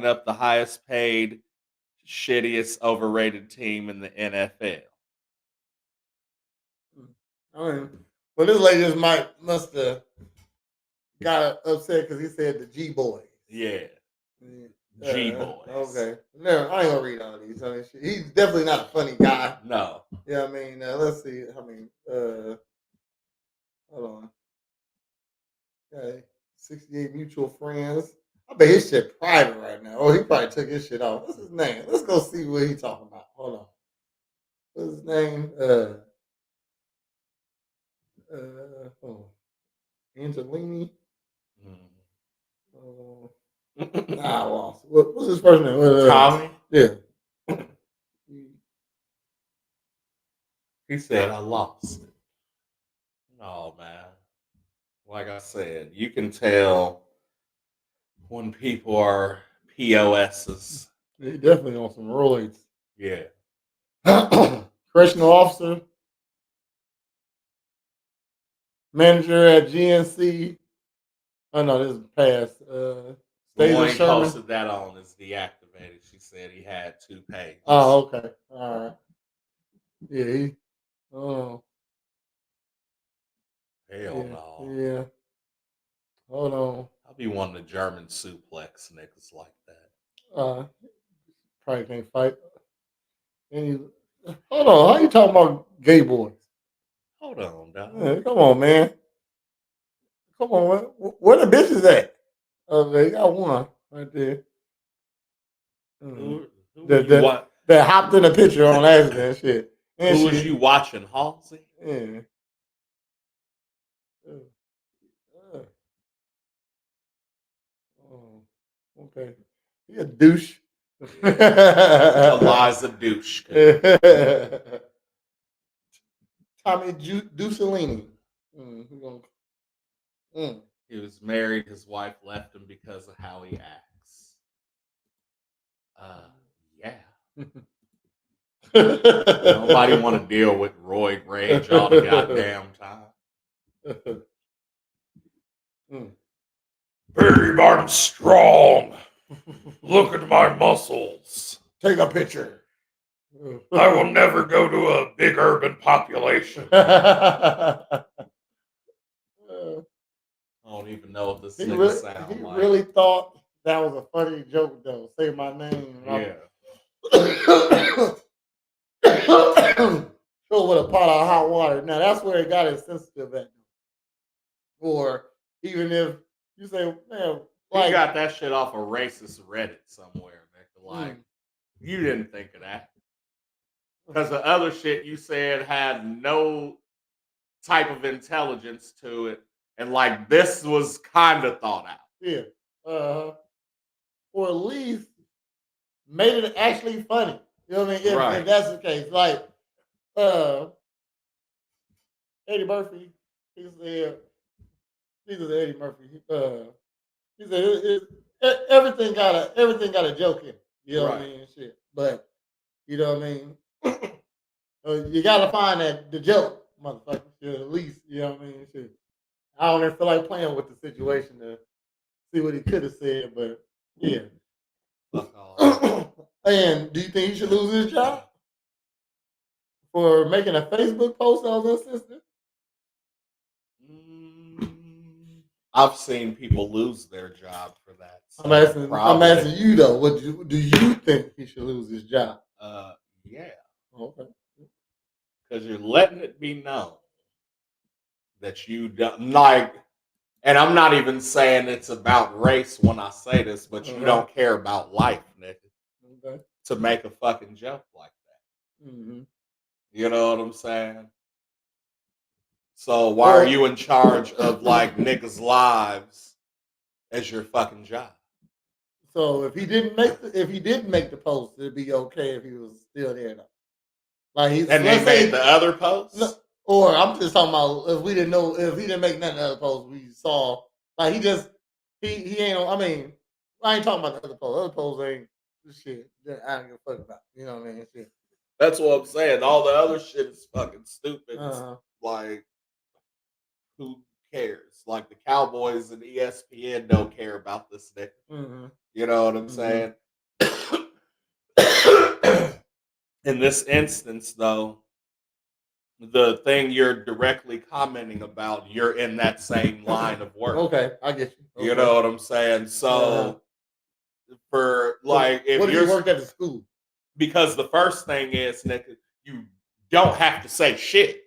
up the highest paid, shittiest, overrated team in the NFL. I mean, well, this lady just must have got upset because he said the G Boys. Yeah. G Boys. Okay. No, I ain't gonna read all these. I mean, he's definitely not a funny guy. No. Yeah, I mean, let's see. I mean, hold on. Okay, 68 mutual friends. I bet his shit private right now. Oh, he probably took his shit off. What's his name? Let's go see what he's talking about. Hold on. What's his name? Angelini. I lost. What's his first name? Tommy? Yeah. He said, I lost it. No, man. Like I said, you can tell when people are POSs. He definitely on some roids. Yeah. Correctional officer, manager at GNC. Oh no, this is past. The Stasia one he Sherman. posted that on is deactivated. She said he had 2 pages. Oh, okay. All right. Yeah. Oh. Hell no. Yeah. Hold on. I'll be wanting to German suplex niggas like that. Probably can't fight. Hold on. How you talking about gay boys? Hold on, dog. Yeah, come on, man. Come on, man. Where the bitches at? Oh, they got one right there. That hopped in the picture on accident and shit. And who was you watching, Halsey? Yeah. Okay. He a douche. Eliza douche. Tommy Ducelini. He was married. His wife left him because of how he acts. Yeah. Nobody want to deal with roid rage all the goddamn time. Babe, I'm strong. Look at my muscles. Take a picture. I will never go to a big urban population. I don't even know what this nigga sound he like. really thought that was a funny joke, though. Say my name. Yeah. Fill with a pot of hot water. Now that's where it got insensitive at. Or even if you say, man, He got that shit off a racist Reddit somewhere, nigga. Like, you didn't think of that. Because the other shit you said had no type of intelligence to it. And like this was kind of thought out. Yeah. Or at least made it actually funny. You know what I mean? If that's the case. Like Eddie Murphy, he said, this is Eddie Murphy. He said everything got a joke in it. You know what I mean? Shit. But you know what I mean? You gotta find the joke, motherfucker. At least, you know what I mean? Shit. I don't even feel like playing with the situation to see what he could have said, but yeah. And do you think he should lose his job for making a Facebook post on his sister? I've seen people lose their job for that. So I'm asking you though. Do you think he should lose his job? Yeah. Okay. Because you're letting it be known that you don't like, and I'm not even saying it's about race when I say this, but you don't care about life, nigga. Okay. To make a fucking joke like that. Mm-hmm. You know what I'm saying? So why are you in charge of like niggas' lives as your fucking job? So if he didn't make the post, it'd be okay if he was still there though. Like they made the other post? No, or I'm just talking about if he didn't make none of the other posts, we saw like he ain't. I mean, I ain't talking about the other posts. Other posts ain't shit. I don't give a fuck about. You know what I mean? Shit. That's what I'm saying. All the other shit is fucking stupid. Like, who cares? Like the Cowboys and ESPN don't care about this nigga. Mm-hmm. You know what I'm saying? In this instance, though, the thing you're directly commenting about, you're in that same line of work. Okay, I get you. Okay. You know what I'm saying? So, for like, if what did you work at the school? Because the first thing is, nigga, you don't have to say shit.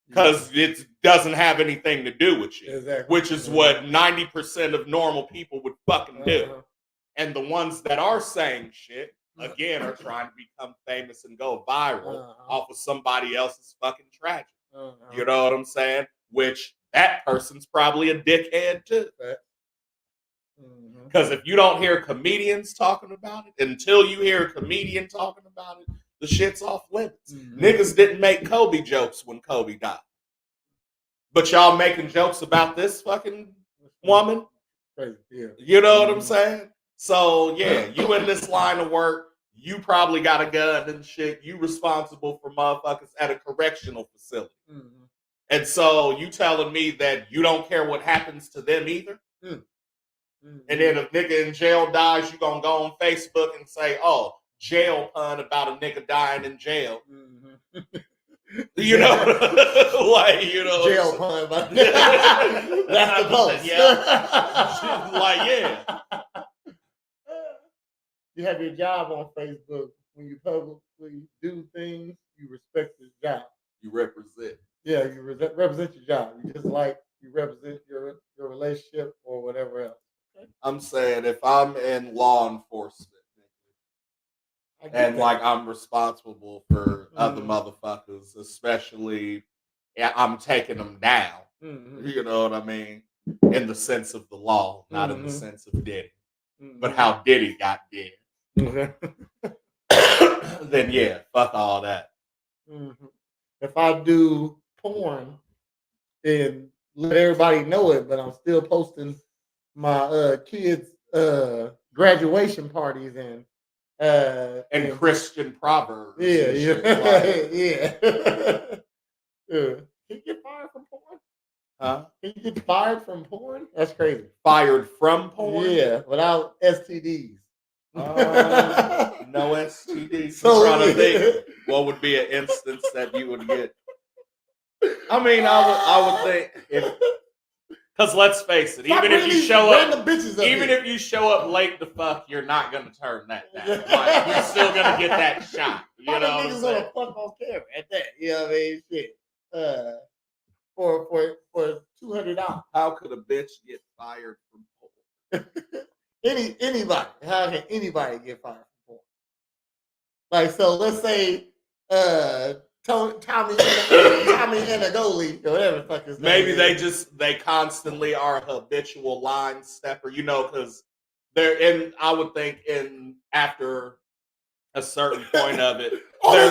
Because it doesn't have anything to do with you. Exactly. Which is what 90% of normal people would fucking do. And the ones that are saying shit, again, are trying to become famous and go viral off of somebody else's fucking tragedy. You know what I'm saying? Which that person's probably a dickhead too. Because if you don't hear comedians talking about it, until you hear a comedian talking about it, the shit's off limits. Niggas didn't make Kobe jokes when Kobe died. But y'all making jokes about this fucking woman? Crazy, yeah. You know what I'm saying? So, yeah, you in this line of work, you probably got a gun and shit. You responsible for motherfuckers at a correctional facility. And so you telling me that you don't care what happens to them either? And then if nigga in jail dies, you gonna go on Facebook and say, oh, jail pun about a nigga dying in jail. You know, like, you know. Jail pun about that's the post. Yeah. Like, yeah. You have your job on Facebook. When you publicly do things, you respect your job. You represent. Yeah, you represent your job. You just like you represent your relationship or whatever else. Okay? I'm saying if I'm in law enforcement and like I'm responsible for other motherfuckers, especially I'm taking them down. You know what I mean? In the sense of the law, not in the sense of Diddy. but how Diddy got dead, then yeah, fuck all that. If I do porn and let everybody know it, but I'm still posting my kids' graduation parties and Christian proverbs. yeah, and shit, yeah, like, yeah. Can you get fired from porn? huh? Can you get fired from porn? That's crazy. Fired from porn? Yeah, without STDs. No STDs. So, I'm trying to think what would be an instance that you would get. I mean, I would think because let's face it, even if you show up, if you show up late to fuck, you're not gonna turn that down. Like, you're still gonna get that shot. You know what I'm saying? Fuck on camera at that. You know what I mean? Shit. For $200. How could a bitch get fired from porn? Anybody. How can anybody get fired from porn? Like, so let's say Tommy Anagoli or whatever the fuck his name Maybe is. they constantly are a habitual line stepper, because they're in. I would think after a certain point of it, I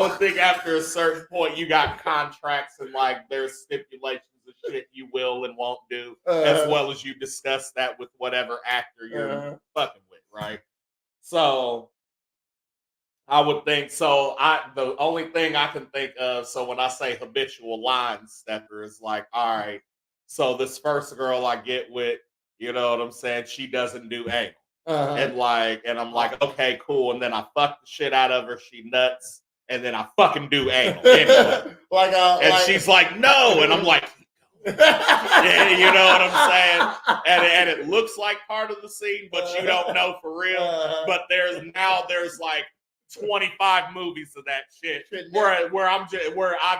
would think after a certain point you got contracts and like there's stipulations of shit you will and won't do, as well as you discuss that with whatever actor you're fucking with, right? So I would think so. The only thing I can think of, so when I say habitual line stepper, is like, all right, so this first girl I get with, you know what I'm saying, she doesn't do anal. And I'm like, okay, cool. And then I fuck the shit out of her, she nuts, and then I fucking do anal. Anyway. She's like, no, and I'm like, yeah, you know what I'm saying? And it looks like part of the scene, but you don't know for real. But there's like 25 movies of that shit where I've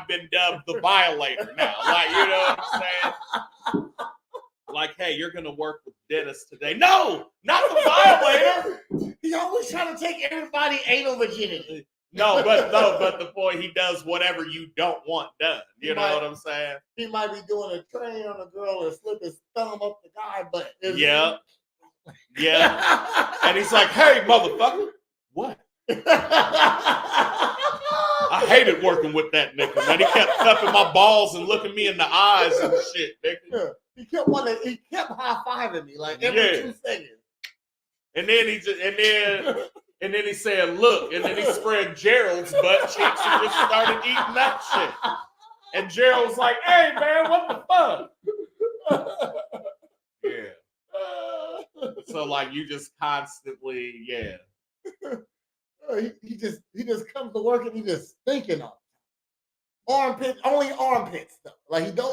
been dubbed the violator now. Like, you know what I'm saying? Like, hey, you're gonna work with Dennis today. No, not the violator. He always trying to take everybody anal virginity. No, but the boy, he does whatever you don't want done. You know what I'm saying? He might be doing a train on a girl and slip his thumb up the guy butt. Yeah. Yeah. And he's like, hey, motherfucker. What? I hated working with that nigga, man. He kept cupping my balls and looking me in the eyes and shit, nigga. Yeah. He kept high-fiving me like every 2 seconds. And then he said, look, and then he spread Gerald's butt cheeks and just started eating that shit. And Gerald was like, hey, man, what the fuck? Yeah. So, like, you just constantly, yeah. He just comes to work and he just thinking on armpits, only armpit stuff. Like he don't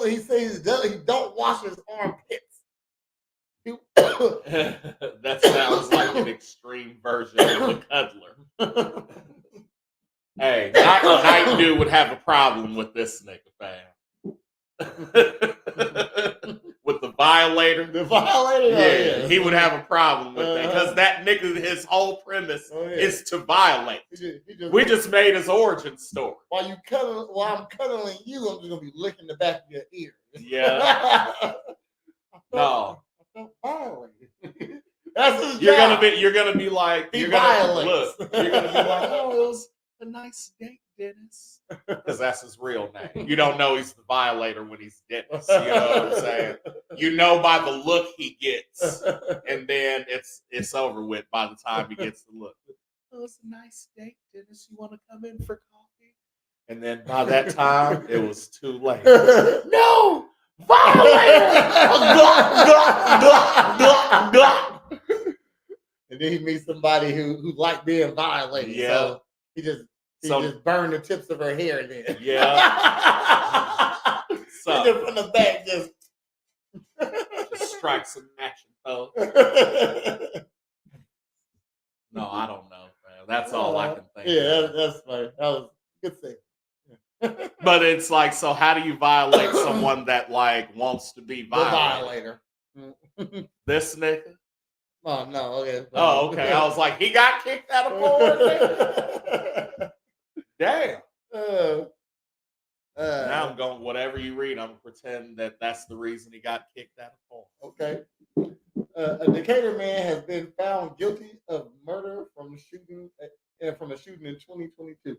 wash his armpits. That sounds like an extreme version of a cuddler. Hey, Night Dude would have a problem with this nigga, fam. With the violator. The violator? Yeah, he would have a problem with that. Because that nigga, his whole premise is to violate. We just made his origin story. While I'm cuddling you, I'm just gonna be licking the back of your ear. Yeah. I felt violated. That's his you're job. gonna be like, you're gonna be like, oh, it was a nice date, Dennis. Because that's his real name. You don't know he's the violator when he's Dennis. You know what I'm saying? You know by the look he gets, and then it's over with by the time he gets the look. Oh, it's a nice date, Dennis. You want to come in for coffee? And then by that time, it was too late. No! Violator! And then he meets somebody who liked being violated. Yeah. So he just burned the tips of her hair then. Yeah. So and then from the back just strike some matching pose. No, I don't know, man. That's all I can think. Yeah, that's funny. That was a good thing. But it's like, so how do you violate someone that like wants to be violated? The violator. This nigga? Oh no, okay. Oh, okay. I was like, he got kicked out of porn. Damn. Now I'm I'm going, whatever you read, I'm going to pretend that that's the reason he got kicked out of porn. Okay. A Decatur man has been found guilty of murder from a shooting in 2022.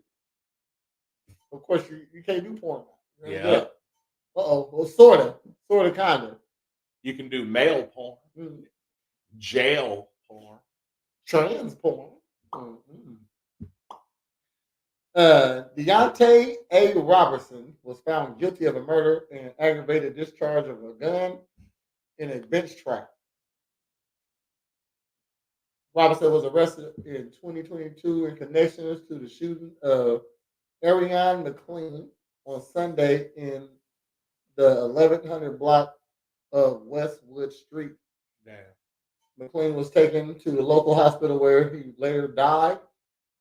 Of course, you can't do porn now. Yeah. Well, sort of, kind of. You can do male porn, jail porn. Trans porn. Deontay A. Robertson was found guilty of a murder and aggravated discharge of a gun in a bench trial. Robertson was arrested in 2022 in connection to the shooting of Ariane McLean on Sunday in the 1100 block of Westwood Street. Damn. McLean was taken to the local hospital where he later died.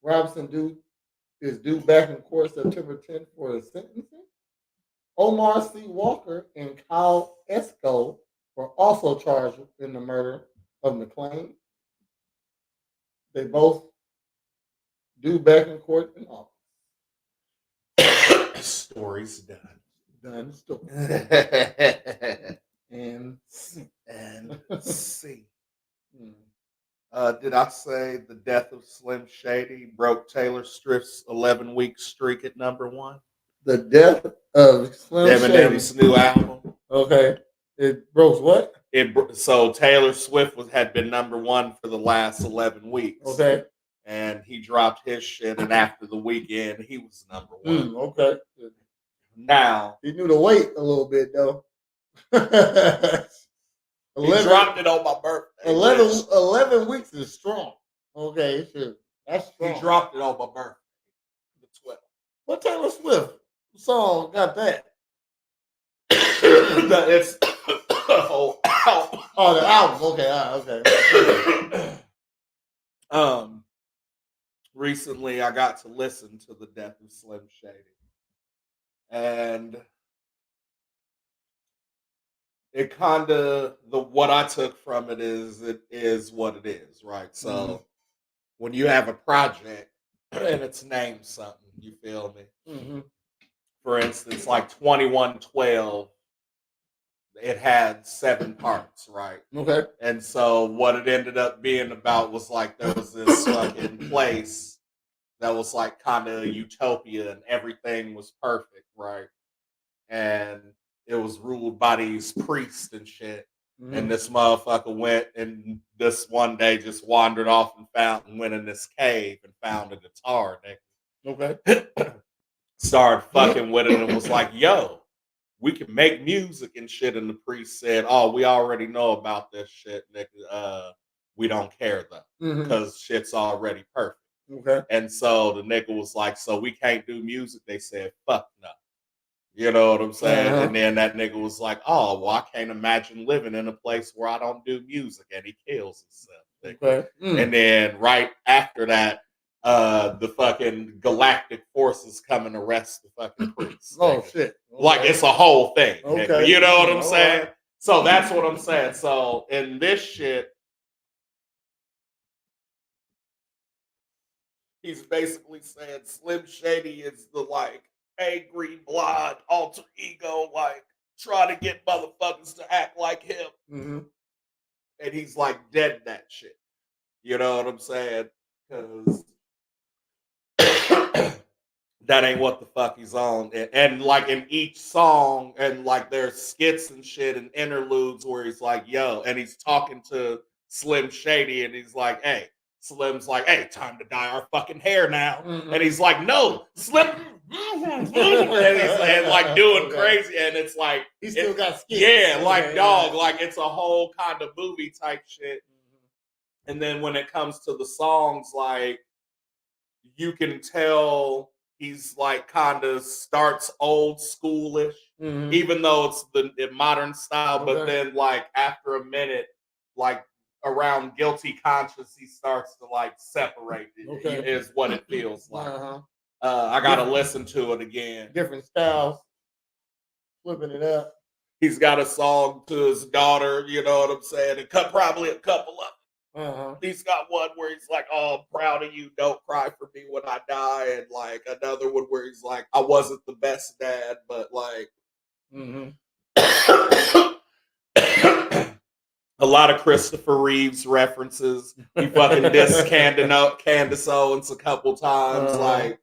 Robinson is due back in court September 10th for his sentencing. Omar C. Walker and Kyle Esco were also charged in the murder of McLean. They both due back in court in August. Story's done. Done story. And see. Did I say the death of Slim Shady broke Taylor Swift's 11-week streak at #1? The death of Slim Eminem's Shady. new album. Okay. It broke what? So Taylor Swift had been #1 for the last 11 weeks. Okay. And he dropped his shit, and after the weekend, he was #1. Okay. Now he knew to wait a little bit though. He dropped it on my birthday. 11 weeks is strong. Okay, sure. That's strong. He dropped it on my birthday. The 12th. What Taylor Swift song got that? It's the whole album. Oh, the album. Okay. Recently I got to listen to the death of Slim Shady. And it kind of, what I took from it is what it is, right? So when you have a project and it's named something, you feel me? For instance, like 2112, it had 7 parts, right? Okay. And so what it ended up being about was like there was this fucking place that was like kind of utopia and everything was perfect, right? And it was ruled by these priests and shit. And this motherfucker went and this one day just wandered off and went in this cave and found a guitar, nigga. Okay. Started fucking with it and was like, yo, we can make music and shit. And the priest said, oh, we already know about this shit, nigga. We don't care though, because shit's already perfect. Okay. And so the nigga was like, so we can't do music? They said, fuck no. You know what I'm saying? And then that nigga was like, oh, well, I can't imagine living in a place where I don't do music. And he kills himself. Okay. And then right after that, the fucking galactic forces come and arrest the fucking priest. Oh, shit. Okay. Like, it's a whole thing. Okay. You know what I'm saying? Right. So that's what I'm saying. So in this shit, he's basically saying Slim Shady is the, like, angry, blonde, alter ego, like, trying to get motherfuckers to act like him. And he's, like, dead that shit. You know what I'm saying? Because that ain't what the fuck he's on. And like in each song, and like there's skits and shit and interludes where he's like, yo, and he's talking to Slim Shady and he's like, hey, Slim's like, hey, time to dye our fucking hair now. And he's like, no, Slim. And he's like doing crazy. And it's like, he still got skits. Yeah, like dog, like it's a whole kind of movie type shit. And then when it comes to the songs, like you can tell he's like kind of starts old schoolish, even though it's the modern style. But then like after a minute, like around Guilty Conscience, he starts to like separate it, is what it feels like. I got to listen to it again. Different styles, flipping it up. He's got a song to his daughter, you know what I'm saying? And probably a couple of them. He's got one where he's like, "Oh, I'm proud of you. Don't cry for me when I die," and like another one where he's like, "I wasn't the best dad, but like." A lot of Christopher Reeves references. He fucking dissed Candace Owens a couple times, like.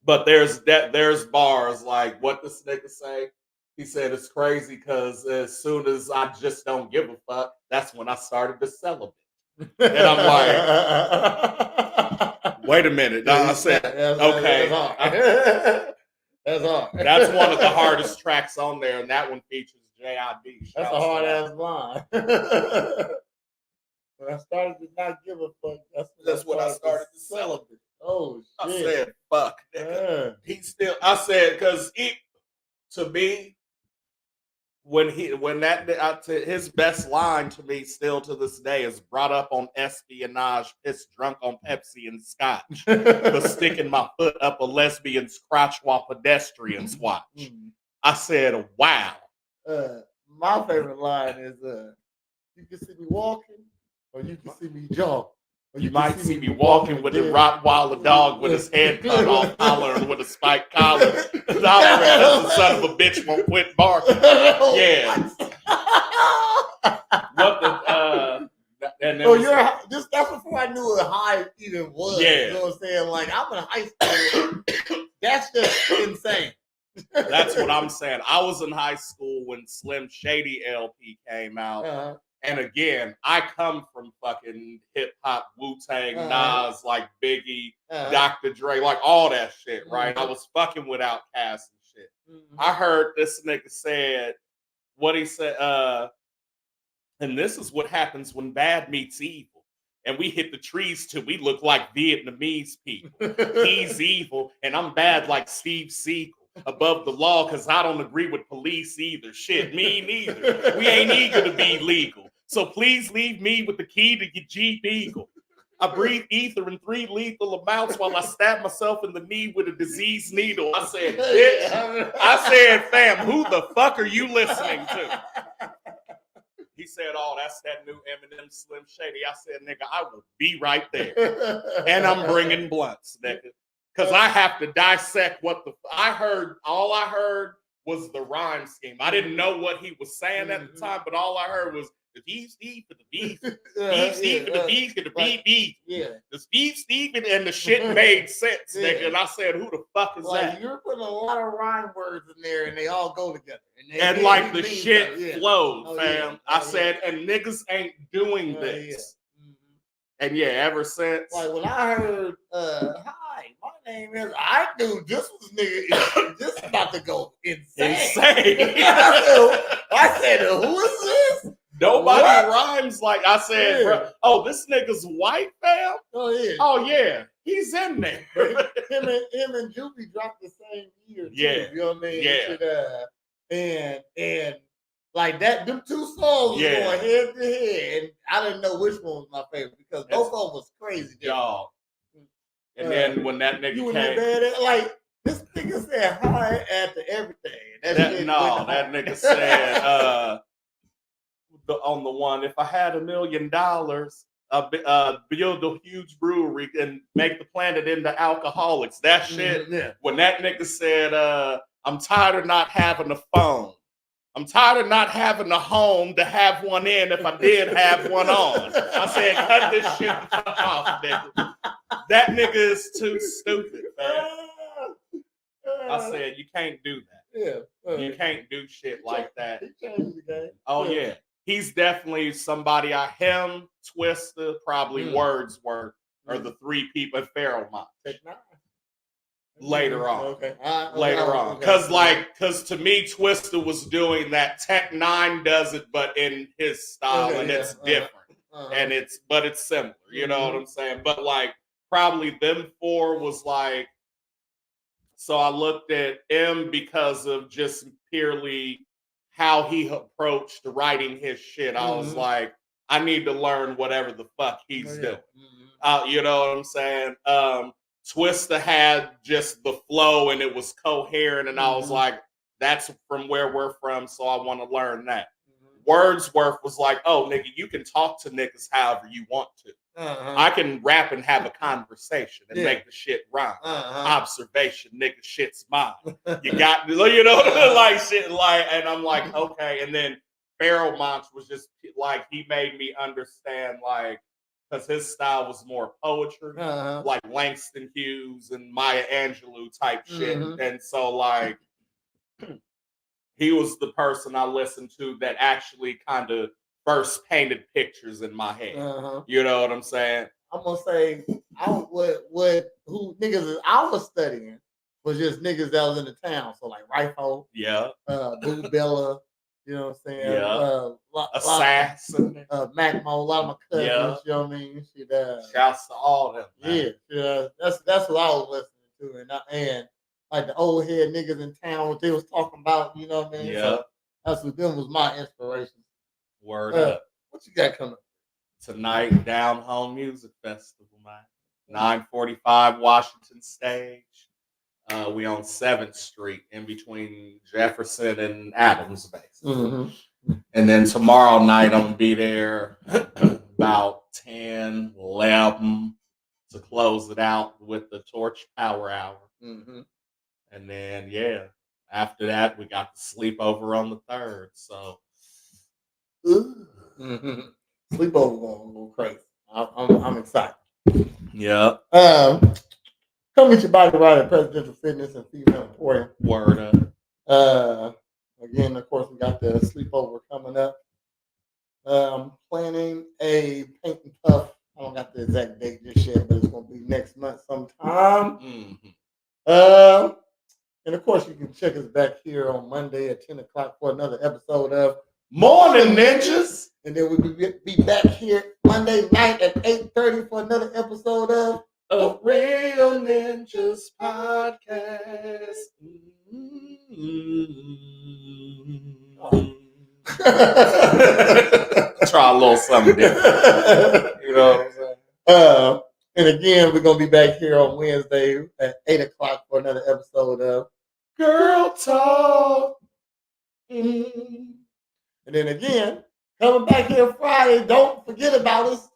But there's bars like what this nigga say. He said it's crazy because as soon as I just don't give a fuck, that's when I started to celibate. And I'm like, wait a minute. I said, okay. That's hard. That's one of the hardest tracks on there, and that one features J.I.D. That's a hard ass line. When I started to not give a fuck, that's when I started to celebrate. Oh shit! I said, "Fuck, nigga." He still. I said because to me, his best line to me still to this day is brought up on espionage, pissed drunk on Pepsi and scotch, for sticking my foot up a lesbian's crotch while pedestrians watch. I said, "Wow." My favorite line is, "You can see me walking, or you can see me jogging." You might see me walking with a Rottweiler dog with his head cut off, hollering with a spiked collar. Because the son of a bitch won't quit barking. Yeah. What the and that's before I knew what high even was. Yeah. You know what I'm saying? Like, I'm in high school. That's just insane. That's what I'm saying. I was in high school when Slim Shady LP came out. And again, I come from fucking hip hop, Wu-Tang, Nas, like Biggie, Dr. Dre, like all that shit, right? I was fucking with Outkast and shit. I heard this nigga said what he said, and this is what happens when bad meets evil. And we hit the trees till we look like Vietnamese people. He's evil, and I'm bad like Steve Seagal. Above the law because I don't agree with police either. Shit, me neither. We ain't eager to be legal. So please leave me with the key to your Jeep Eagle. I breathe ether in 3 lethal amounts while I stab myself in the knee with a diseased needle. I said, bitch. I said, fam, who the fuck are you listening to? He said, oh, that's that new Eminem Slim Shady. I said, nigga, I will be right there. And I'm bringing blunts, nigga. Because I have to dissect what all I heard was the rhyme scheme. I didn't know what he was saying at the time, but all I heard was the beef, Steve, for the beef, beef, Steve, for the beef, for the beef, beef. Yeah. The beef, Steve, and the shit made sense, nigga. And I said, who the fuck is that? You're putting a lot of rhyme words in there, and they all go together. And like the shit flowed, fam. I said, and niggas ain't doing this. And yeah, ever since. Like when I heard, hi, my name is, I knew this was nigga just about to go insane. I said, who is this? Nobody rhymes like I said, bro. Oh, this nigga's white, fam? Oh, yeah. Oh, yeah. He's in there. him and Juby dropped the same year, too. Yeah. You know what I mean? Yeah. And like that, them 2 songs was going head to head, and I didn't know which one was my favorite because both of them was crazy. Y'all. And then when that nigga came, like this nigga said hi after everything. That nigga said on the one, if I had $1 million, build a huge brewery and make the planet into alcoholics. That shit. When that nigga said, I'm tired of not having a phone. I'm tired of not having a home to have one in if I did have one on. I said, cut this shit off, nigga. That nigga is too stupid, man. I said, you can't do that. Yeah. You can't do shit like that. He changed the game. Oh, yeah. He's definitely somebody, him, Twista, probably Wordsworth, are the 3 people, Pharaoh Monch. Later on. Later on. Because to me, Twista was doing that. Tech 9 does it, but in his style, and it's different. And it's similar. You know what I'm saying? But like, probably them 4 was like, so I looked at M because of just purely how he approached writing his shit. I was like, I need to learn whatever the fuck he's doing. You know what I'm saying? Twista had just the flow and it was coherent, and I was like, that's from where we're from, so I want to learn that. Wordsworth was like, "Oh, nigga, you can talk to niggas however you want to. I can rap and have a conversation and make the shit rhyme. Observation, nigga, shit's mine. You got, like shit, like." And I'm like, okay. And then Pharoah Monch was just like, he made me understand, like, because his style was more poetry, like Langston Hughes and Maya Angelou type shit. And so, like, he was the person I listened to that actually kind of first painted pictures in my head. You know what I'm saying? I'm gonna say, who niggas is I was studying was just niggas that was in the town. So like Rifle, Boo Bella, you know what I'm saying? Assassin, Macmo, a lot of my cousins, you know what I mean? Shit, shouts to all them. Man. Yeah, that's what I was listening to, and like the old head niggas in town, what they was talking about, you know what I mean? Yeah. So that's what them was my inspiration. Word up. What you got coming? Tonight, Down Home Music Festival, man. 945 Washington Stage. We on 7th Street in between Jefferson and Adams, basically. And then tomorrow night, I'm going to be there about 10, 11 to close it out with the Torch Power Hour. And then, after that, we got the sleepover on the 3rd. So, Sleepover going a little crazy. I'm excited. Yeah. Come get your body right at Presidential Fitness and Female Emporium. Word up. Again, of course, we got the sleepover coming up. Planning a paint and puff. I don't got the exact date just yet, but it's going to be next month sometime. And of course, you can check us back here on Monday at 10 o'clock for another episode of Morn'n Ninjas. And then we'll be back here Monday night at 8:30 for another episode of A Real Ninjas Podcast. Try a little something different. You know what I'm saying? And again, we're going to be back here on Wednesday at 8 o'clock for another episode of Girl Talk. And then again, coming back here Friday, don't forget about us,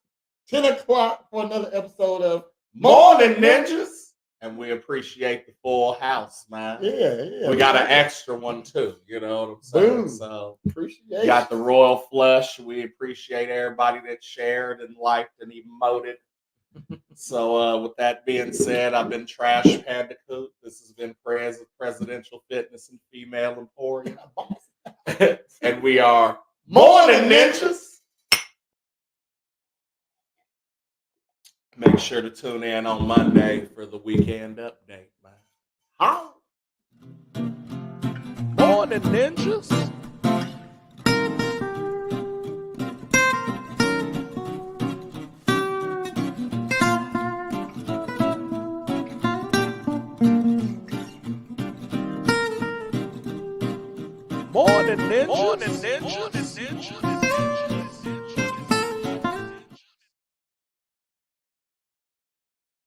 10 o'clock for another episode of Morn'n Ninjas. And we appreciate the full house, man. Yeah. We got an extra one too, you know what I'm saying? Boom. So Appreciate got the Royal Flush. We appreciate everybody that shared and liked and emoted. So with that being said, I've been Trash Pandacoot. This has been Presidential Fitness and Female Emporium. And we are Morn'n Ninjas. Make sure to tune in on Monday for the weekend update, man. How? Morn'n Ninjas. Morn'n Ninjas. Morn'n Ninjas.